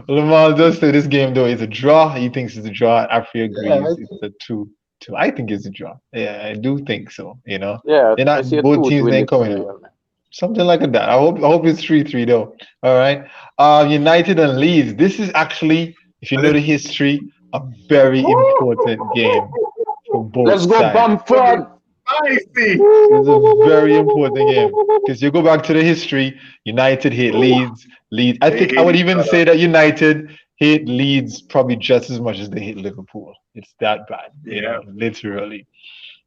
Lamar does say this game though is a draw. He thinks it's a draw. Afri agrees
Yeah,
it's a 2-2. I think it's a draw. Yeah, I do think so. You know,
Yeah,
they're not
I see a
both
2-2
teams
in
ain't
this
coming
game.
out. Something like that. I hope it's 3-3 though. All right. United and Leeds. This is actually, if you know the history, a very important game for both
Let's go,
sides.
Bamford!
I see.
It's a very important game because you go back to the history. United hate Leeds. I think I would even say that United hate Leeds probably just as much as they hate Liverpool. It's that bad, you know, literally.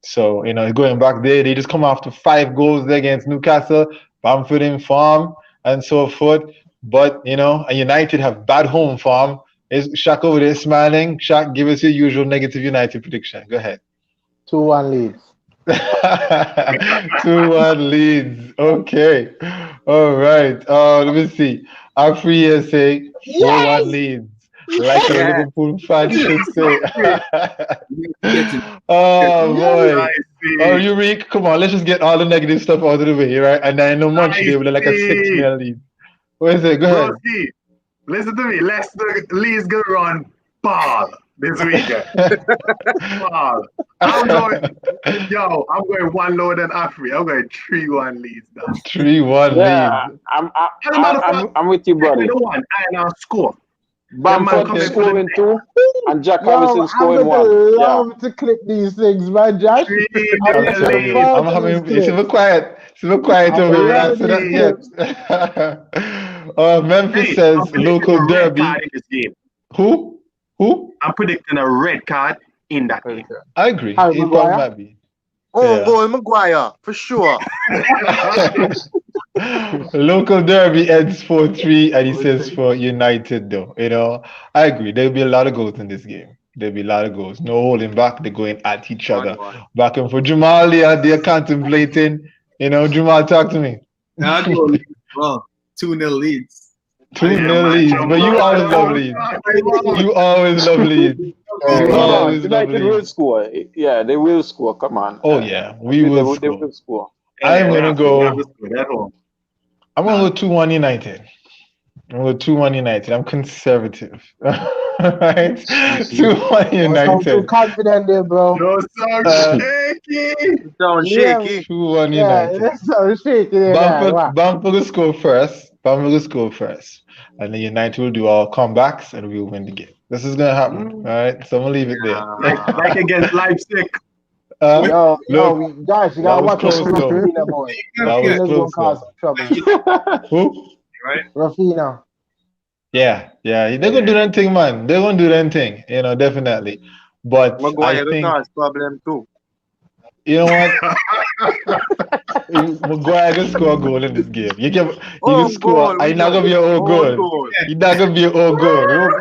So, you know, going back there, they just come after 5 goals there against Newcastle, Bamford in form, and so forth. But, you know, United have bad home form. Is Shaq over there smiling? Shaq, give us your usual negative United prediction. Go ahead.
2-1 Leeds.
2-1 Leeds. Okay. All right. Let me see. Afri here say 4-1 Leeds. Like a Liverpool fan should say. Oh boy. Oh, Eureka, come on, let's just get all the negative stuff out of the way, right? And I know Munchday with like a 6-0 lead. What is it? Go ahead.
Rosie, listen to me. Leeds gonna run ball this weekend. Ball. I'm going one lower than Afri. I'm going 3-1 Leeds now.
3-1
Yeah,
Leeds.
I'm with you, buddy.
I don't score.
Bamford scoring too. And Jack
Yo,
Harrison
I'm
scoring
going to
one. Yeah.
love to clip these things, man, Josh. I'm
I'm
looking
telling you,
forward
I'm
to these
having. It's
clips.
super quiet. Super quiet
I'm
over here.
loving
Answer
these
that
clips.
yet. Memphis
Hey, I'm
says
predicting
local
a red
derby.
card in this game.
Who? Who?
I'm predicting a red card in that game.
I agree.
Harry
It probably
Maguire.
might be.
Own
Yeah.
goal, Maguire, for sure.
Local derby ends 4-3, and he says for United, though. I agree. There'll be a lot of goals in this game. There'll be a lot of goals. No holding back. They're going at each other. Back and for Jamal, they're contemplating. Jamal, talk to me.
Now I go well, 2-0 leads.
2-0 leads. But you always love leads. You always love leads. You always love
United will
leads.
score. Yeah, they will score. Come on.
Oh, yeah. We will
They
score.
will score.
I'm going to go.
At home.
I'm going to go 2-1 United. I'm going to go 2-1 United. I'm conservative. Right? 2-1
I'm too
United.
confident there, bro.
No, so shaky.
Sound shaky.
2-1
Yeah,
United.
that's so shaky there, guy.
Bamford will score first. Bamford will score first. And then United will do our comebacks and we'll win the game. This is going to happen. All right? So I'm going to leave it there.
Like against Leipzig.
Josh, you
Look,
gotta
that was
watch out for
close, though.
Rafinha, boy.
That was
Rafinha's gonna
close,
cause
though.
some trouble.
Who?
Rafinha.
Yeah. They're going to do that thing, man. They're going to do that thing, definitely. But
Maguire
I
will
think,
cause problem too.
you know what? Maguire can score a goal in this game. You can score. I'm not going to be an own goal. You're not going to be an own goal.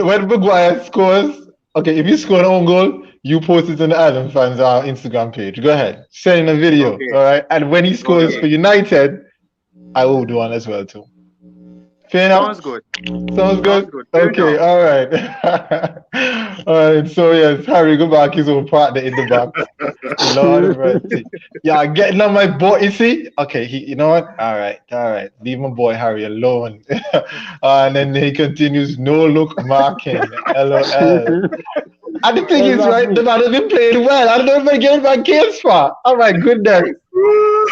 When Maguire scores, okay, if you score an own goal, you post it on the Adam fans Instagram page. Go ahead. Send in a video.
Okay.
All right. And when he scores for United, I will do one as well too. Fair enough?
Sounds good.
Sounds good?
Fair
Okay,
enough.
all right. All right, so yes, Harry, go back his own partner in the box. Lord of mercy. Yeah, getting on my boy, you see? Okay, you know what? All right. Leave my boy Harry alone. And then he continues, no look marking. LOL. And the thing is, right, the man has been playing well. I don't know if I get my games for. Oh my goodness.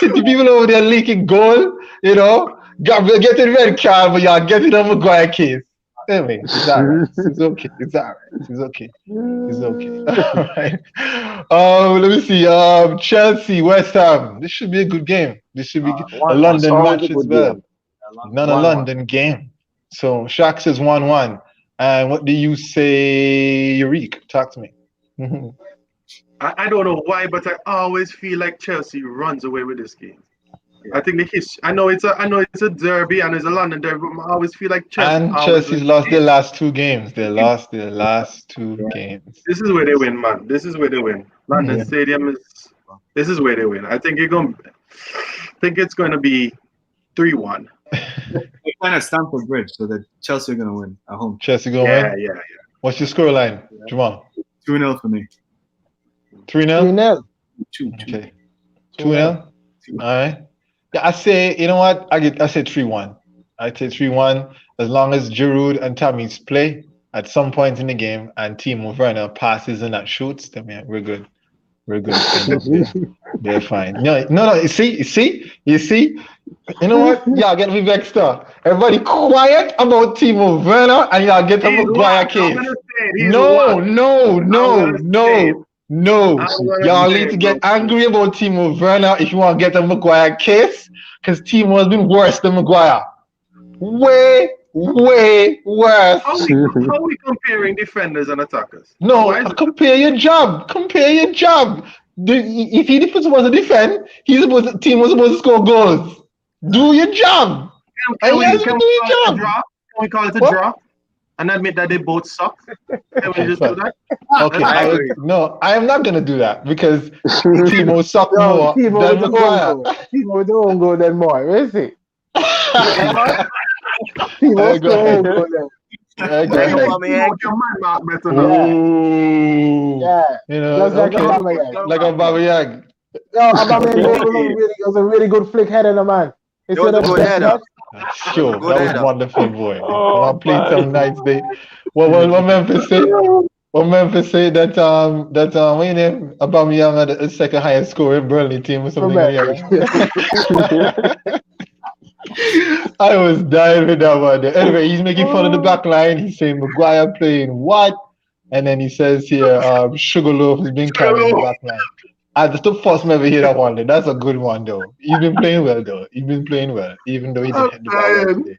City people over there leaking goal, Gabriel getting red card, but y'all getting a Maguire case. Anyway, it's all right. It's okay. It's all right. It's okay. It's okay. All right. Let me see. Chelsea, West Ham. This should be a good game. This should be a London match as well. Not a London game. So Shaq says 1-1. And what do you say, Eureka? Talk to me.
I don't know why, but I always feel like Chelsea runs away with this game. I think the history. I know it's a derby and it's a London derby, but I always feel like Chelsea.
And Chelsea's lost their last 2 games. They lost their last 2 games.
This is where they win, man. This is where they win. London Stadium is. This is where they win. I think it's going to be 3-1.
They're playing at Stamford Bridge, so that Chelsea are going to win at home.
Chelsea going to win?
Yeah.
What's your scoreline, Jamal?
2-0 for me.
3-0?
3-0.
Okay. 2-0? All right. Yeah, I say, you know what? I say 3-1. I say 3-1. As long as Giroud and Tammy's play at some point in the game and Timo Werner passes and that shoots, then we're good. We're good. They're fine. No. You see? You know what? Y'all get me vexed up. Everybody quiet about Timo Werner and y'all get a Maguire case. No. Y'all need to get angry about Timo Werner if you want to get a Maguire case, because Timo has been worse than Maguire. Way worse.
How are we comparing defenders and attackers?
No, compare your job. If he was supposed to defend, team was supposed to score goals. Do your job.
Can we call it a draw? And admit that they both suck? Can we just do that?
Okay, I am not going to do that because Timo sucked more than Maguire.
Timo with the own goal than more. Where is it? Timo with the own goal then. Just like Aubameyang.
Like Aubameyang.
Aubameyang was a really good flick header, man.
It was a good header.
Sure, that was wonderful, boy. I played some nights day. What Memphis say? What Memphis say that what your name? Aubameyang had the second highest score in Burnley team or something. I was dying with that one. Anyway, he's making fun of the back line. He's saying Maguire playing what? And then he says here, Sugarloaf has been carrying the back line. That's the first time I ever hear that one. That's a good one, though. He's been playing well, though. He's been playing well, even though he didn't hit the ball well today.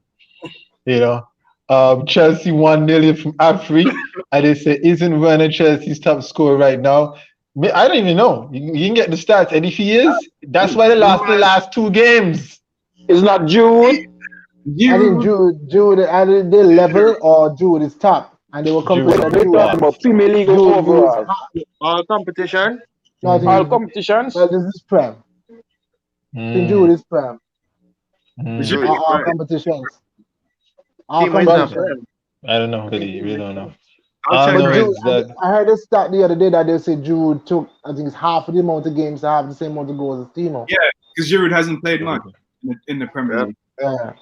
You know, Chelsea won nearly from Afri, and they say, isn't Werner Chelsea's top scorer right now? I don't even know. You can get the stats, and if he is, that's why they lost the last 2 games.
It's not Jude.
I think Jude, either they level or Jude is top, and they will compete.
They're talking about Premier League overall.
All competition.
All competitions.
Well, this is Prem. Jude is Prem. All competitions. All competitions.
I don't know, really. We don't know.
I heard a stat the other day that they say Jude took, I think it's half of the amount of games to have the same amount of goals as Timo.
Yeah, because Giroud hasn't played much in the Premier League.
Yeah.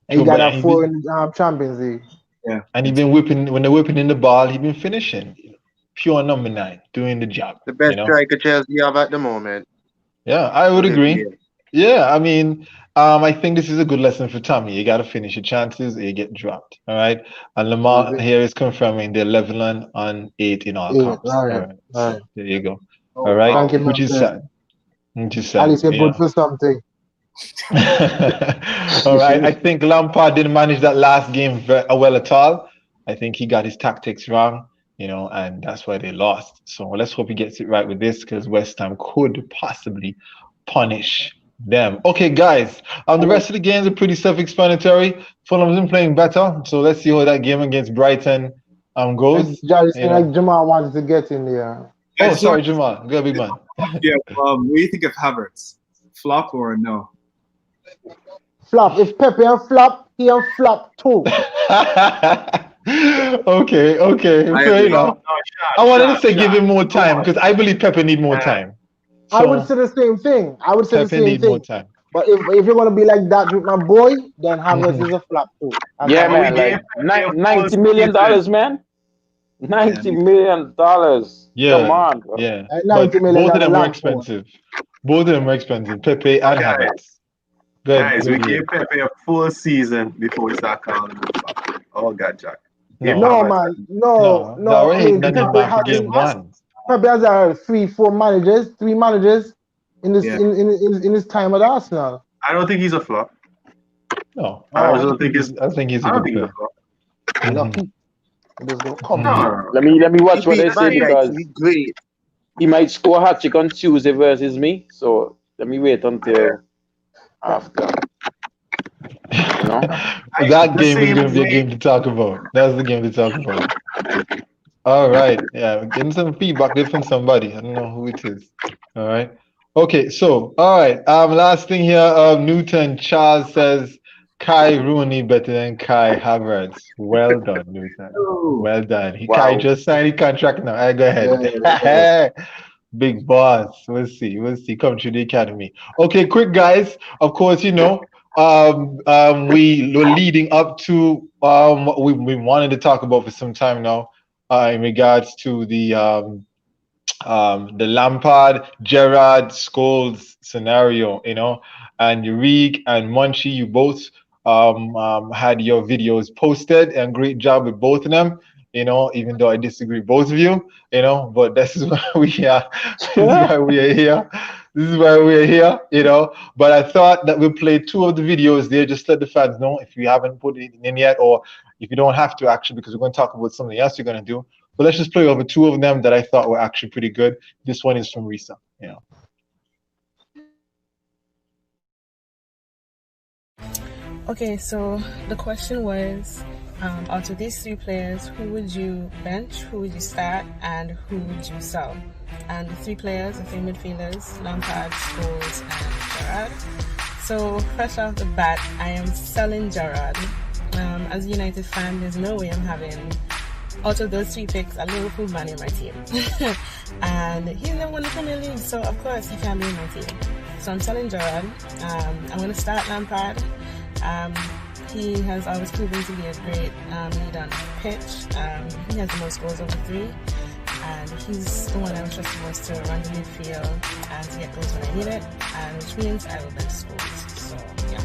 And he got that 4 in the Champions League.
Yeah.
And he's been whipping, when they're whipping in the ball, he's been finishing. Pure number 9, doing the job.
The best striker Chelsea have at the moment.
Yeah, I would agree. Yeah, I mean, I think this is a good lesson for Tommy. You got to finish your chances or you get dropped. All right. And Lamar here is confirming they're leveling on 8 in all comps. All right. There you go. All right. Which is sad.
At least you're good for something.
All right. I think Lampard didn't manage that last game well at all. I think he got his tactics wrong, and that's why they lost. So let's hope he gets it right with this, because West Ham could possibly punish them. Okay, guys. The rest of the games are pretty self-explanatory. Fulham's been playing better, so let's see how that game against Brighton goes.
Like Jamal wanted to get in there.
Oh, sorry, Jamal. Go, big man.
Yeah. What do you think of Havertz? Flop or no?
Flop. If Pepe and flop, he'll flop too.
Okay. Fair enough. I wanted to say give him more time, because I believe Pepe need more time. So,
I would say the same thing.
Pepe need more time.
But if you're gonna be like that with my boy, then Havertz is a flop too.
Yeah, man. Like $90 million, man. $90 million.
Yeah.
Come on, bro.
Yeah. But both of them were expensive. Pepe and Havertz.
Guys, we gave Pepe a full season before we start calling him. Oh God, Jack.
No, man. No.
I mean,
Pepe has 3 managers in this in his time at Arsenal.
I don't think he's a flop.
No,
I think he's
a good player.
Come on.
Let me watch what they say, because he might score a hat-trick on Tuesday versus me. So let me wait until after.
That game is going to be a game to talk about. That's the game to talk about. All right. Yeah, getting some feedback there from somebody. I don't know who it is. All right. Okay, so, all right. Last thing here, Newton Charles says, Kai Rooney better than Kai Havertz. Well done, Newton. Well done. Kai just signed his contract now. All right, go ahead. Yeah. Big boss. We'll see. Come to the academy. Okay, quick, guys. Of course, we were leading up to what we wanted to talk about for some time now, in regards to the Lampard, Gerrard, Scholes scenario, and Urique and Munchie, you both had your videos posted, and great job with both of them, even though I disagree with both of you, but this is why we are. This is why we are here. But I thought that we'll play 2 of the videos there, just let the fans know if you haven't put it in yet, or if you don't have to, actually, because we're going to talk about something else you're going to do. But let's just play over 2 of them that I thought were actually pretty good. This one is from Risa.
Okay, so the question was, out of these 3 players, who would you bench, who would you start, and who would you sell? And the 3 players, the 3 midfielders, Lampard, Scholes, and Gerrard. So fresh off the bat, I am selling Gerrard. As a United fan, there's no way I'm having, out of those 3 picks, a Liverpool man in my team. And he's never won the Premier League, so of course he can't be in my team. So I'm selling Gerrard. I'm going to start Lampard. He has always proven to be a great leader on the pitch. He has the most goals over 3. And he's the one I'm trusting most to run the midfield and to get goals when I need it. And which means I will bench Scholes. So, yeah.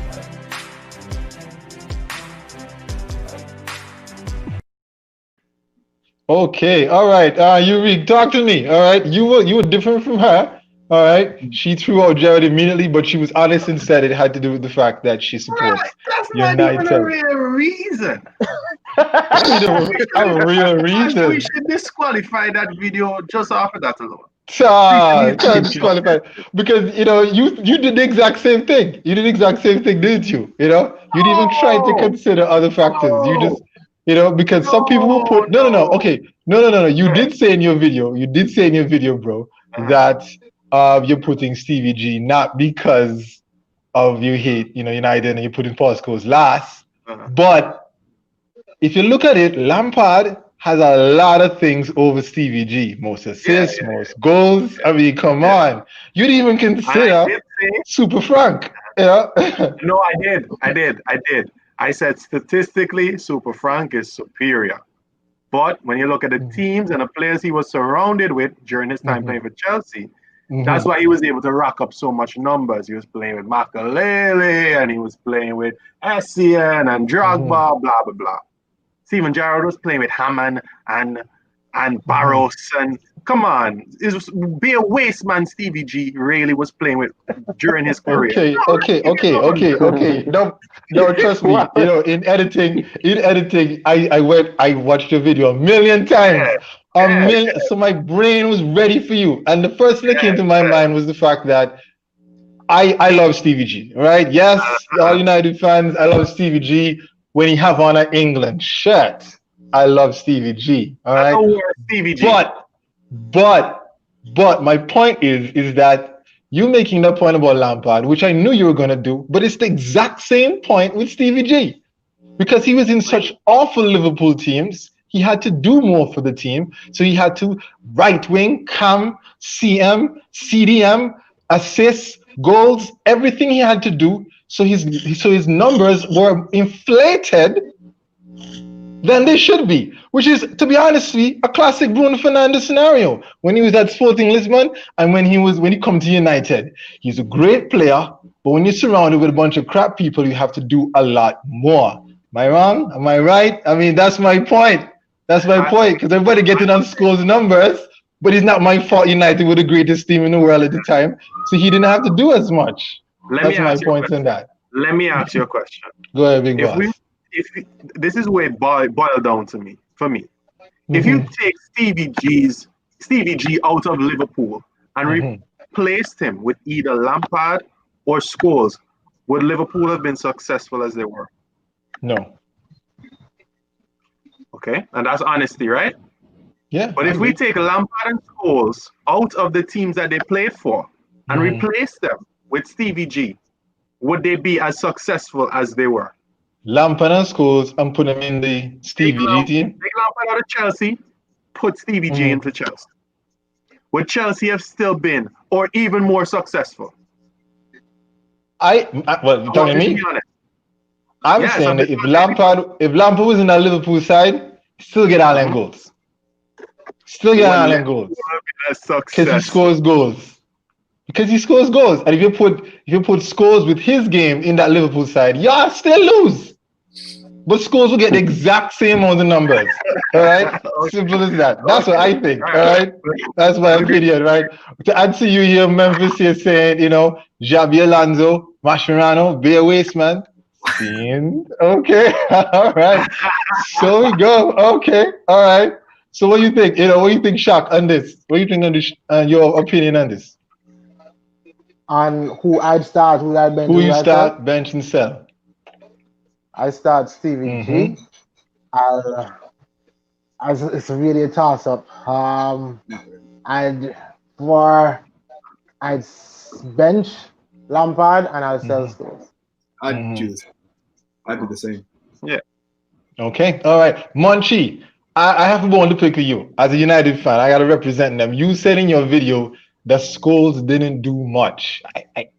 Okay, all right. Yuri, talk to me. All right, you were different from her. All right, she threw out Jared immediately, but she was honest and said it had to do with the fact that she
Right,
supports
that's not even a
United.
real reason.
What is a real
We
reason?
should disqualify that video just after that alone.
Can't disqualify because you did the exact same thing. You did the exact same thing, didn't you? You didn't even try to
No,
consider other factors. You
no,
just because some people will
no,
put no.
no.
Okay, no. You
Yeah.
did say in your video. You did say in your video, bro,
Uh-huh.
that you're putting Stevie G not because of you hate United and you're putting Paul Scholes last,
Uh-huh.
but if you look at it, Lampard has a lot of things over Stevie G. Most
Yeah,
assists, most goals. I mean, come
yeah.
on. You didn't even
And I
consider
did say,
Super Frank. Yeah.
no, I did. I said statistically, Super Frank is superior. But when you look at the teams and the players he was surrounded with during his time playing for Chelsea, that's why he was able to rack up so much numbers. He was playing with Makalele and he was playing with Essien and Drogba, blah, blah, blah. Steven Gerrard was playing with Hammond and Barros. And come on, it was be a waste man Stevie G really was playing with during his career.
Okay. No, trust me. In editing, I watched your video a million times.
Yeah,
A
yeah,
million. So my brain was ready for you. And the first thing that came to my mind was the fact that I love Stevie G, right? Yes, all United fans, I love Stevie G. When he have on an England shirt, I love Stevie G. All
I
right.
know where Stevie G.
But my point is that you making that point about Lampard, which I knew you were gonna do, but it's the exact same point with Stevie G. Because he was in such awful Liverpool teams, he had to do more for the team. So he had to right wing, cam, CM, CDM, assists, goals, everything he had to do. So his numbers were inflated than they should be, which is, to be honest, a classic Bruno Fernandes scenario. When he was at Sporting Lisbon and when he come to United, he's a great player, but when you're surrounded with a bunch of crap people, you have to do a lot more. Am I wrong? Am I right? I mean, that's my point. That's my point, because everybody getting on Scholes' numbers, but it's not my fault United were the greatest team in the world at the time, so he didn't have to do as much. That's my point on that.
Let me ask you a question.
Go ahead, big boss.
This is where it boiled down to me. For me, if you take Stevie G out of Liverpool and replaced him with either Lampard or Scholes, would Liverpool have been successful as they were?
No.
Okay, and that's honesty, right?
Yeah.
But if we take Lampard and Scholes out of the teams that they played for and replace them with Stevie G, would they be as successful as they were?
Lampard and Scholes and put them in the Stevie G team.
Take Lampard out of Chelsea, put Stevie G into Chelsea. Would Chelsea have still been or even more successful?
Well, you're telling me? I'm saying that if Lampard was in that Liverpool side, still get all them goals. Still get all them goals. Because he scores goals. And if you put Scholes with his game in that Liverpool side, y'all still lose. But Scholes will get the exact same amount of numbers. All right? Simple as that. That's what I think. All right? That's my opinion, right? To answer you here, Memphis here saying, Xabi Alonso, Mascherano, be a waste man. Okay. All right. So we go. Okay. All right. So what do you think? What do you think, Shaq, on this? What do you think on this, your opinion on this?
On who I'd start, who I'd bench.
Who you start, bench, and sell?
I start Stevie G. It's really a toss-up. I'd bench Lampard and I'll sell Scholes.
I'd choose. I'd do the same.
Yeah.
Okay. All right. Monchi, I have a bone to pick with you. As a United fan, I got to represent them. You said in your video that Scholes didn't do much.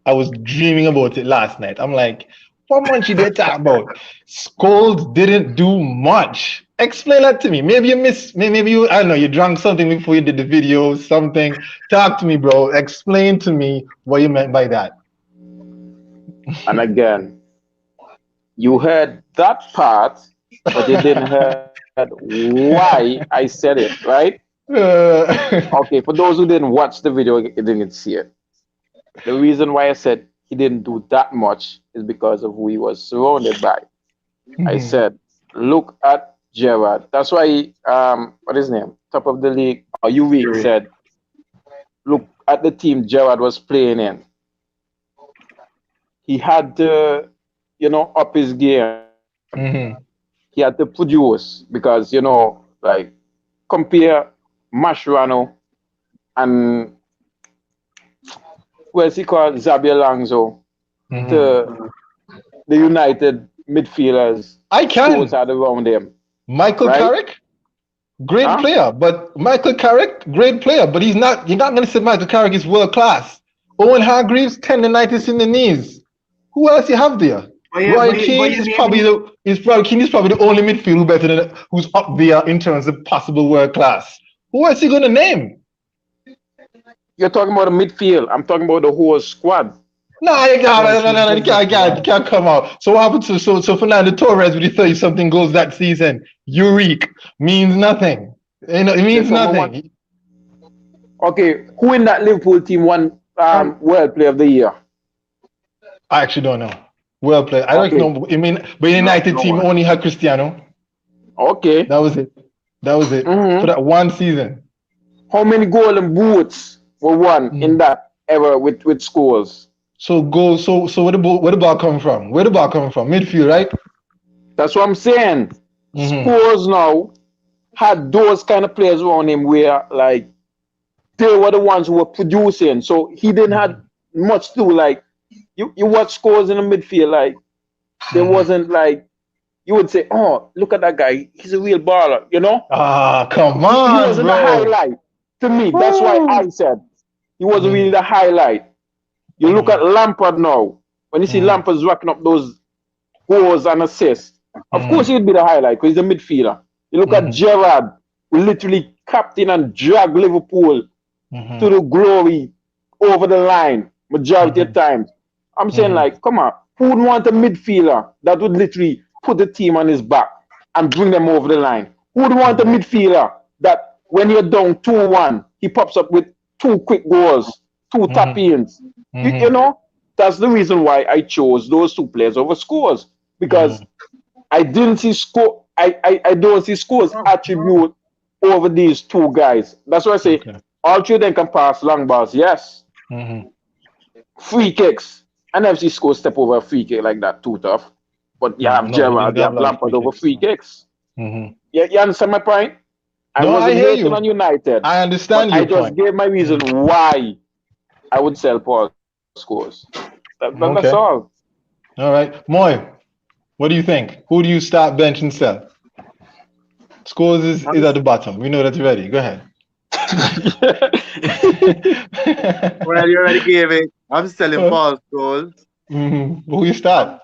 I was dreaming about it last night. I'm like, what Monchi they talk about? Scholes didn't do much. Explain that to me. Maybe you I don't know, you drank something before you did the video, something. Talk to me, bro. Explain to me what you meant by that.
And again, you heard that part but you didn't hear why I said it, right? Okay, for those who didn't watch the video, you didn't see it. The reason why I said he didn't do that much is because of who he was surrounded by. I said, look at Gerard. That's why, what is his name? Top of the league, or Urique said, look at the team Gerard was playing in. He had to, up his game. He had to produce because, like, compare Mascherano and where's he called Xabi Alonso to the United midfielders.
I can.
Had around him.
Michael Carrick, great player, but Michael Carrick, great player, but he's not. You're not going to say Michael Carrick is world class. Owen Hargreaves, tendonitis in the knees. Who else you have there? Roy Keane is probably the only midfielder who's up there in terms of possible world class. Who else are you going to name?
You're talking about a midfield. I'm talking about the whole squad.
No, you can't come out. So what happened to so Fernando Torres with the 30-something goals that season? Urique means nothing. It means nothing.
Okay, who in that Liverpool team won World Player of the Year?
I actually don't know. World Player. I don't know. I mean, but the United team only had Cristiano.
Okay.
That was it. For that one season.
How many golden boots were won in that era with scores?
So where the ball come from? Where the ball come from? Midfield, right?
That's what I'm saying. Scores now had those kind of players around him where like they were the ones who were producing. So he didn't have much to do. Like you watch scores in the midfield, like there wasn't like you would say, oh, look at that guy, he's a real baller,
Come on,
he wasn't
bro.
the highlight to me. That's why I said he wasn't really the highlight. You look at Lampard now. When you see Lampard's racking up those goals and assists, of course he would be the highlight because he's a midfielder. You look at Gerrard, who literally captain and dragged Liverpool to the glory over the line majority of times. I'm saying like, come on, who would want a midfielder that would literally put the team on his back and bring them over the line? Who would want a midfielder that when you're down 2-1, he pops up with 2 quick goals, 2 tap-ins? That's the reason why I chose those 2 players over scores, because I didn't see score. I don't see scores attribute over these 2 guys. That's why I say all 3 of them can pass long balls. Yes, free kicks. I never see scores step over a free kick like that too tough. But you have Gerrard, you have Lampard over free kicks. You understand my point? I wasn't hating on United.
I understand your
point. I just gave my reason why I would sell Paul scores. That's all.
All right. Moy, what do you think? Who do you start, bench, and sell? Scores is at the bottom. We know that's ready. Go ahead.
Well, you already gave it. I'm selling Paul Scholes.
Who you start?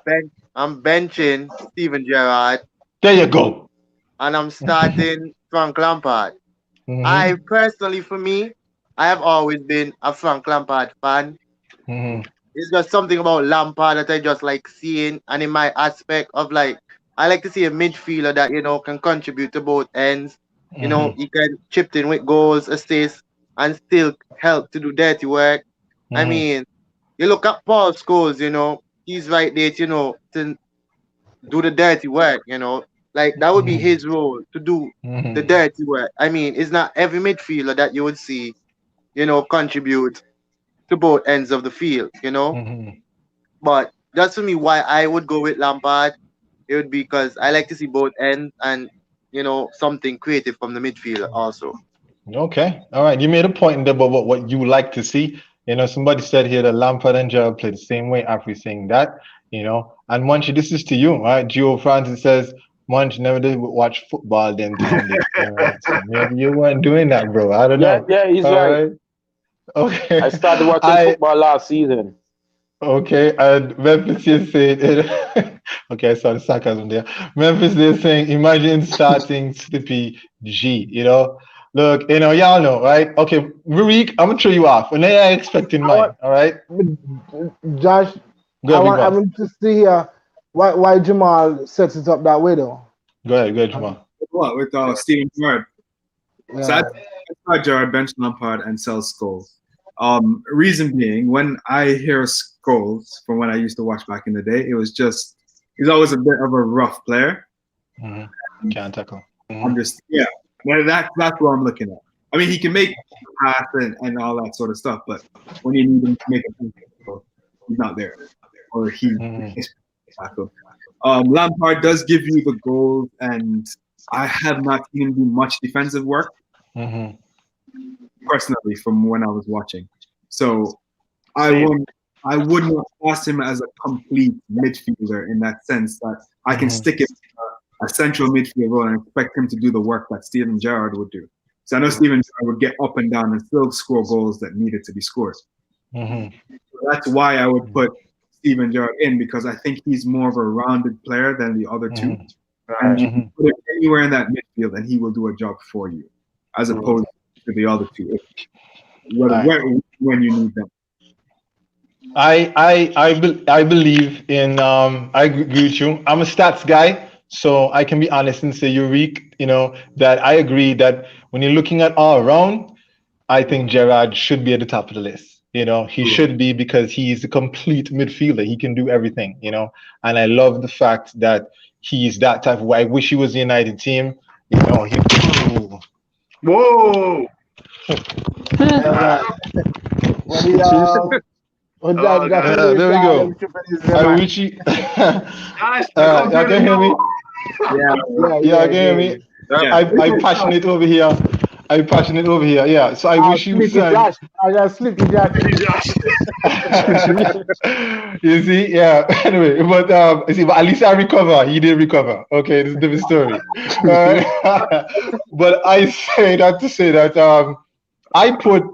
I'm benching Steven Gerrard.
There you go.
And I'm starting Frank Lampard. I personally, for me, I have always been a Frank Lampard fan. It's just something about Lampard that I just like seeing, and in my aspect of like, I like to see a midfielder that can contribute to both ends. He can chip in with goals, assists, and still help to do dirty work. I mean, you look at Paul Scholes, he's right there, to do the dirty work, like that would be his role to do the dirty work. I mean, it's not every midfielder that you would see, contribute to both ends of the field, But that's for me why I would go with Lampard. It would be because I like to see both ends and something creative from the midfield also.
Okay. All right. You made a point there about what you like to see. Somebody said here that Lampard and Gerrard play the same way after saying that, and Munchie, this is to you, all right? Gio Francis says, Munch never did watch football them time. Right? So maybe you weren't doing that, bro. I don't know.
Yeah, he's right.
Okay.
I started watching football last season.
Okay, and Memphis is saying, okay, I saw the sarcasm there. Memphis is saying, imagine starting Slippy G, Look, y'all know, right? Okay, Urique, I'm going to throw you off. And then I expecting mine, all right?
Josh, I want to see here why Jamal sets it up that way, though.
Go ahead, Jamal.
What with Steven Gerrard?
Yeah.
So I thought Gerrard bench Lampard and sell Scholes. Reason being, when I hear Scholes from when I used to watch back in the day, it was just he's always a bit of a rough player.
Mm-hmm. Can't tackle. Mm-hmm.
I'm just that's what I'm looking at. I mean, he can make pass and all that sort of stuff, but when you need him to make a tackle, he's not there, or he is tackle. Lampard does give you the goals, and I have not seen him do much defensive work personally from when I was watching. So I would not class him as a complete midfielder in that sense that I can stick him in a central midfield role and expect him to do the work that Steven Gerrard would do. So I know Steven Gerrard would get up and down and still score goals that needed to be scored. So that's why I would put Steven Gerrard in, because I think he's more of a rounded player than the other two. And you can put him anywhere in that midfield and he will do a job for you, as opposed to the other two, when you need them.
I believe in I agree with you. I'm a stats guy, so I can be honest and say, Eureka, that I agree that when you're looking at all around, I think Gerrard should be at the top of the list. He should be, because he's a complete midfielder. He can do everything, and I love the fact that he's that type of. I wish he was the United team. Whoa.
There
we go. I wish he. Y'all can hear me? Yeah, can hear me? I'm passionate over here. Yeah. So I wish you would.
I got sleepy Josh.
You see, yeah. Anyway, but at least I recover. He did recover. Okay, this is a different story. But I say that to say that I put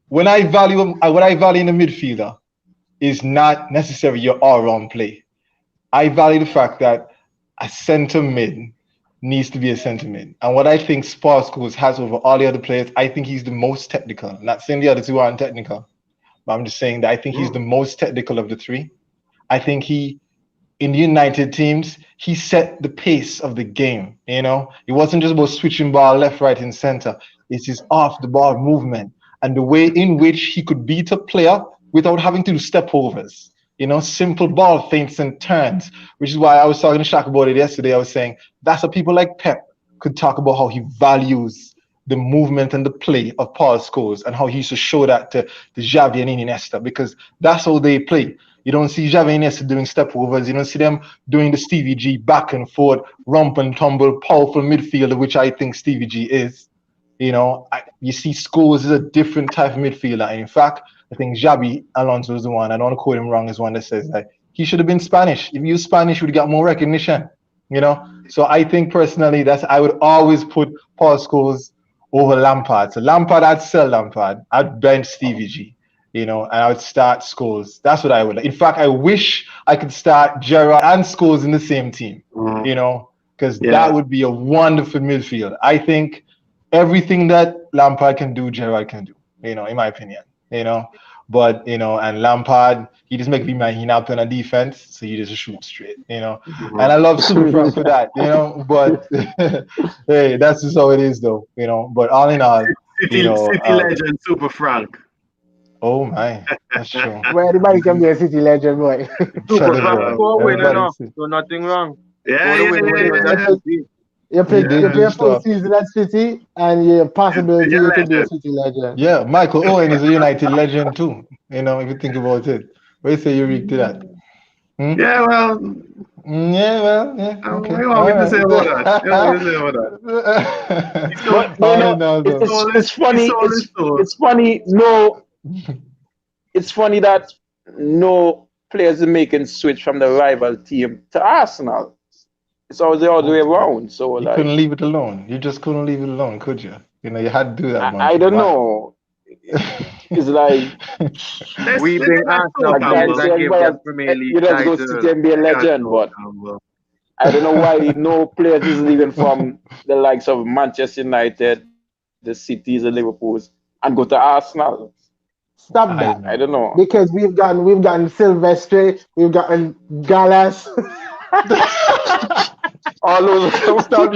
what I value in a midfielder is not necessarily your all-round play. I value the fact that a center mid needs to be a center mid. And what I think Scholes has over all the other players, I think he's the most technical. I'm not saying the other two aren't technical, but I'm just saying that I think he's the most technical of the three. I think in the United teams, he set the pace of the game. It wasn't just about switching ball left, right, and center. It's his off the ball movement and the way in which he could beat a player without having to do step overs. Simple ball feints and turns, which is why I was talking to Shaq about it yesterday. I was saying that's what people like Pep could talk about, how he values the movement and the play of Paul Scholes and how he used to show that to Xavi and Iniesta, because that's how they play. You don't see Xavi and Iniesta doing step overs. You don't see them doing the Stevie G back and forth, rump and tumble, powerful midfielder, which I think Stevie G is. You see Scholes is a different type of midfielder. And in fact, I think Xabi Alonso is the one, I don't want to quote him wrong, is one that says that he should have been Spanish. If he was Spanish, he would have got more recognition, So I think personally I would always put Paul Scholes over Lampard. So Lampard, I'd sell Lampard. I'd bench Stevie G, and I would start Scholes. That's what I would like. In fact, I wish I could start Gerrard and Scholes in the same team, because that would be a wonderful midfield. I think everything that Lampard can do, Gerrard can do, in my opinion. But and Lampard, he just make me mad. He not playing on defense, so he just shoot straight, And I love Super Frank for that, But hey, that's just how it is, though, But all in all,
City legend Super Frank.
Oh my, that's true.
Well, everybody can be a City legend, boy.
Super Frank, so nothing wrong.
You play a full season at City, and your possibility you can be a City legend.
Yeah, Michael Owen is a United legend too. If you think about it. What do you say, Eureka, to that?
Yeah, well.
Okay.
What do you want me to say about that?
It's funny. It's funny. No, it's funny that no players are making switch from the rival team to Arsenal. It's always the other way around. So
you couldn't leave it alone. You just couldn't leave it alone, could you? You had to do that.
I don't know. It's like
we bring Arsenal Premier League.
You don't go City and be a legend, but I don't know why no players is leaving from the likes of Manchester United, the Cities, the Liverpools, and go to Arsenal.
Stop that.
I don't know.
Because we've gotten Silvestre, we've gotten Gallas.
All those.
Stop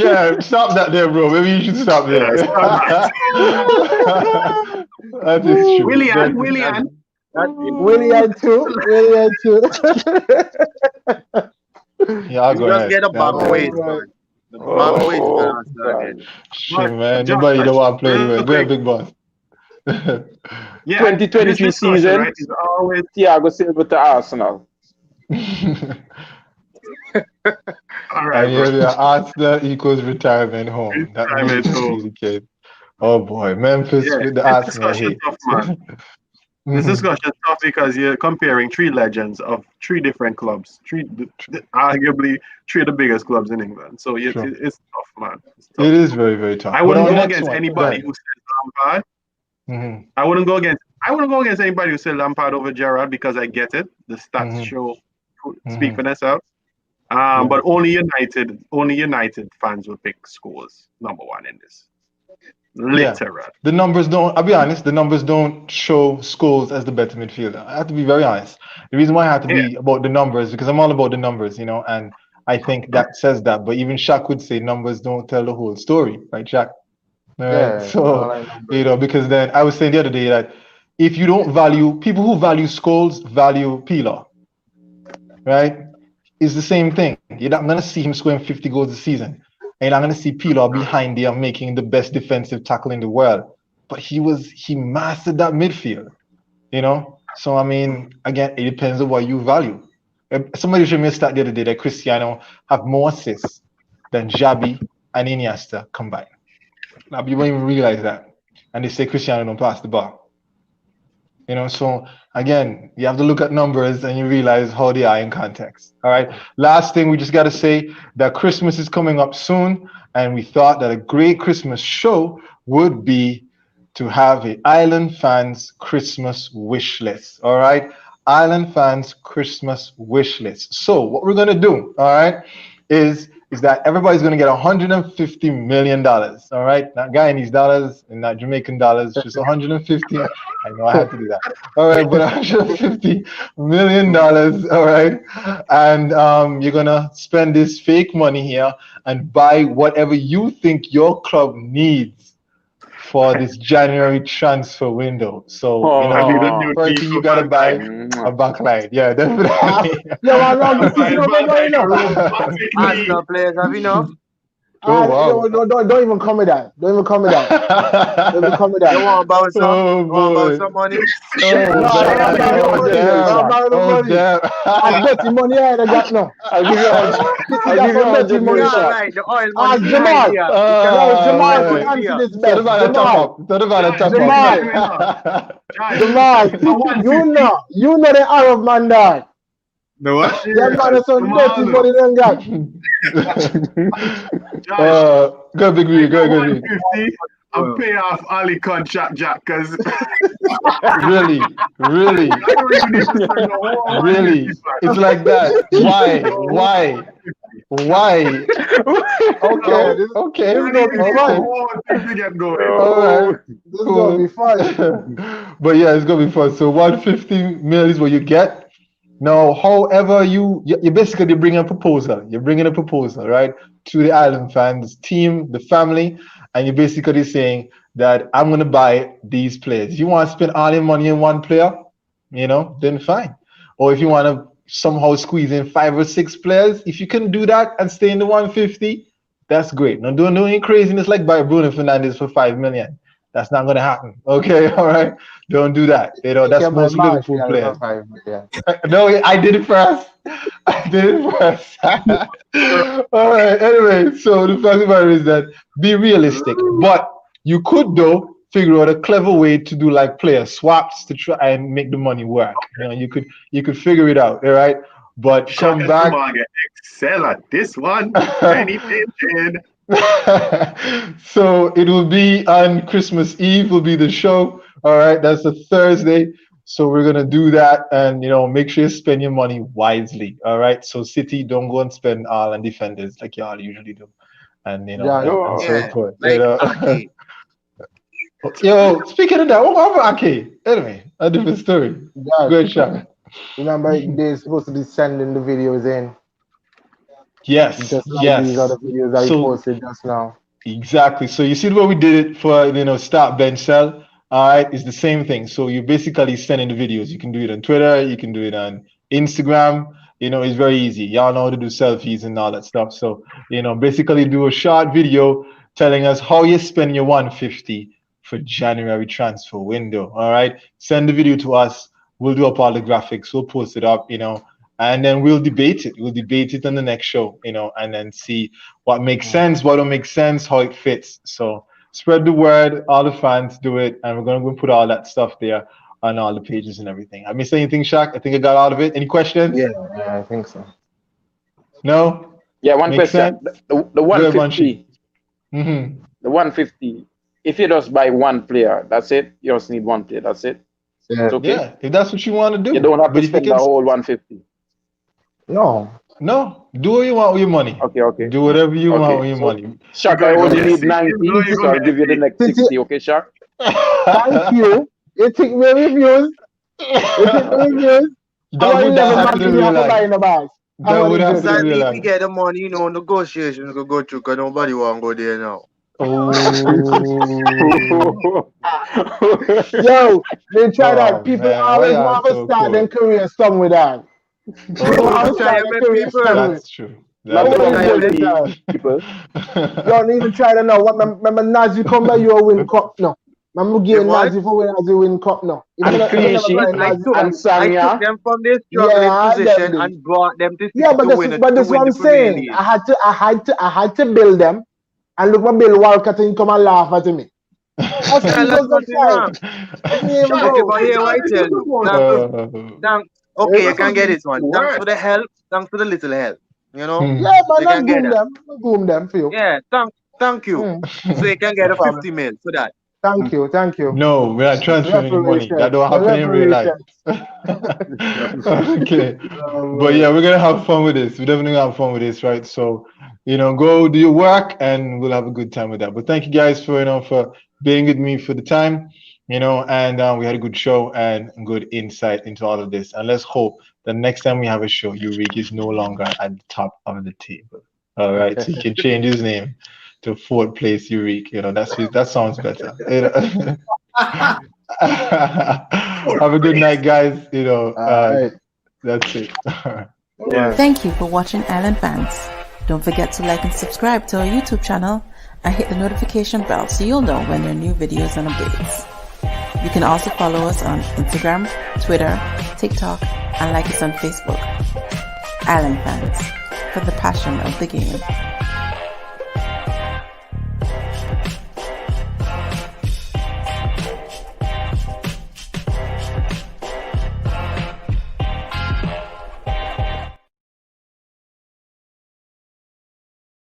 that there, bro. Maybe you should stop there. That is true.
Willian.
William too.
Yeah, I'll
You
go
just
ahead.
get a
Yeah, I'll
bag
go
of
ahead.
weights, man. The bag of weights
Oh,
gonna start
God.
again.
Sure,
But
man.
Josh,
Nobody don't want to play
real
with. Go ahead,
quick.
big boss.
Yeah, and this
2023
discussion,
season,
right, is always
Thiago Silva to Arsenal.
all right,
And
bro.
yeah, Arsenal equals retirement home. That
Retirement
needs to
home.
be the case. Oh boy, Memphis
Yeah,
with the
this
Arsenal
discussion
hate.
tough, man. This
Mhm.
discussion tough because you're comparing three legends of three different clubs, arguably three of the biggest clubs in England. So
True.
it's tough, man. It's tough.
It is very, very tough.
I
But
wouldn't
our
go
next
against
one,
anybody
right.
who said Lampard.
Mhm.
I wouldn't go against anybody who said Lampard over Gerrard because I get it. The stats speak for themselves.
Yeah.
But only United fans will pick scores number one in this. Literal.
The numbers don't, I'll be honest, the numbers don't show Scholes as the better midfielder. I have to be very honest. The reason why I have to be about the numbers, because I'm all about the numbers, you know, and I think that says that. But even Shaq would say numbers don't tell the whole story, right, Shaq? All right.
Yeah,
So,
all I know.
you know, because then I was saying the other day that if you don't value, people who value Scholes value Pilar, right? It's the same thing. You're not going to see him scoring 50 goals a season. And you're not going to see Pilar behind there making the best defensive tackle in the world. But he mastered that midfield, you know? So, I mean, again, it depends on what you value. Somebody showed me a stat the other day that Cristiano have more assists than Xabi and Iniesta combined. Now, people don't even realize that. And they say Cristiano don't pass the ball. You know, so again, you have to look at numbers and you realize how they are in context. All right. Last thing, we just got to say that Christmas is coming up soon. And we thought that a great Christmas show would be to have an Island Fans Christmas wish list. All right. Island Fans Christmas wish list. So what we're going to do, all right, is that everybody's going to get $150 million. All right. Not Guyanese dollars and not Jamaican dollars, just 150. I know I had to do that. All right. But $150 million. All right. And you're going to spend this fake money here and buy whatever you think your club needs for this January transfer window. So, you know, first thing you got to buy a backlight. Yeah, definitely.
Arsenal players have enough.
Don't even come with that. Don't even come with that. Don't even come with that.
You want about some?
Oh, boy.
Some money?
Oh, damn.
I got the money I got now.
I'll give you $100 million.
Yeah, right. The oil money.
Jamal. Jamal could
right.
answer this
Talk
best.
about a top up. Talk about a top up.
Jamal, you know the Arab man that.
No what?
Them man are some dirty money them got.
Go big V, go big.
150 and pay off Ali contract, Jack, because
Really? It's like that. Why? Okay. All right.
This is gonna be fun.
But yeah, it's gonna be fun. So 150 million is what you get. Now, however, you basically bring a proposal. You're bringing a proposal, right, to the Island Fans team, the family, and you're basically saying that I'm going to buy these players. You want to spend all your money in one player, you know, then fine. Or if you want to somehow squeeze in 5 or 6 players, if you can do that and stay in the 150, that's great. Now, don't do any craziness like buy Bruno Fernandes for 5 million. That's not going to happen. Okay, all right? Don't do that. You know, that's most Liverpool players. No, I did it first. All right, anyway, so the fact about it is that be realistic. But you could, though, figure out a clever way to do like player swaps to try and make the money work. You know, you could figure it out, all right? But come back.
Excel at this one. Penny pinching.
So it will be on Christmas Eve will be the show. All right, that's a Thursday. So we're gonna do that, and you know, make sure you spend your money wisely. All right. So City, don't go and spend all on defenders like y'all usually do, and you know, and so forth.
Like,
You know?
okay.
Yo, speaking of that, what about Ake? Anyway, a different story. Good shot.
Remember, they're supposed to be sending the videos in.
Yes,
Just like
yes.
these other videos that
So-
we posted just now.
Exactly. So you see the way we did it for start bench sell. All right, it's the same thing. So you basically sending the videos. You can do it on Twitter. You can do it on Instagram. It's very easy. Y'all know how to do selfies and all that stuff. So basically do a short video telling us how you spend your 150 for January transfer window. All right, send the video to us. We'll do up all the graphics. We'll post it up. And then we'll debate it. We'll debate it on the next show. And then see what makes sense, what don't make sense, how it fits. So spread the word, all the fans do it, and we're gonna put all that stuff there on all the pages and everything. I missed anything, Shaq? I think I got all of it. Any questions?
Yeah, I think so.
No?
Yeah, one
Makes
question. The
Go ahead,
150.
Mm-hmm.
The 150. If you just buy one player, that's it. You just need one player. That's it.
Yeah.
It's okay.
Yeah, if that's what you want to do.
You don't have
But
to
if you
spend the
can-
whole 150.
No.
No, do what you want with your money.
Okay.
Do whatever you want with your
So,
money.
Shaq, I only need 19, so I'll give you the next 60. Okay, Shaq?
Thank you. You think me reviews? You think me reviews?
That would not happen in real life. That would happen in
Besides,
real
if we
life.
get the money, negotiations could go through because nobody want to go there now.
Oh.
Yo, they try
Oh,
that. People
man,
always
why y'all
want to
so
start
cool?
their career somewhere. That.
Oh, try to make people.
That's true.
Not
That's
the
Nobody
one
does
for
that.
people.
You don't even try to know what. Remember, Nazi come by you win cup no. Remember, getting
what?
Nazi for when Nazi win cup no. You
And
never- you
clean
never
sheet,
buy Nazi cup.
and
I
Samia.
took them from their struggling
Yeah,
position
definitely.
and brought them to
Yeah, but
to
this
win
is
it,
but
to
this is
win
what I'm
the Premier
saying.
League.
I had to build them, and look, my Bill Walcott and come and laugh at me. That's
Yeah,
what
that's nothing wrong.
Let me even
Okay,
go.
but here I tell you. Thanks. Okay, you can get this one. Thanks for the help. Thanks for the little help. You know?
Hmm.
Yeah, but
You
not
can get
boom
that.
them. Not boom them for you.
Yeah, thank you.
Mm.
So you can get
No
a
problem.
50 mil for that.
Thank you.
No, we're not transferring any money.
Reparations.
That don't happen in real life. Okay. But yeah, we're gonna have fun with this. We're definitely gonna have fun with this, right? So, go do your work and we'll have a good time with that. But thank you guys for being with me for the time, and we had a good show and good insight into all of this. And let's hope the next time we have a show, Eureka is no longer at the top of the table. All right, so he can change his name to fourth place Eureka. That sounds better. Have a good night, guys.
Right.
That's it.
Thank you for watching Island Fans. Don't forget to like and subscribe to our YouTube channel and hit the notification bell so you'll know when there are new videos and updates. You can also follow us on Instagram, Twitter, TikTok, and like us on Facebook. Island Fans, for the passion of the game.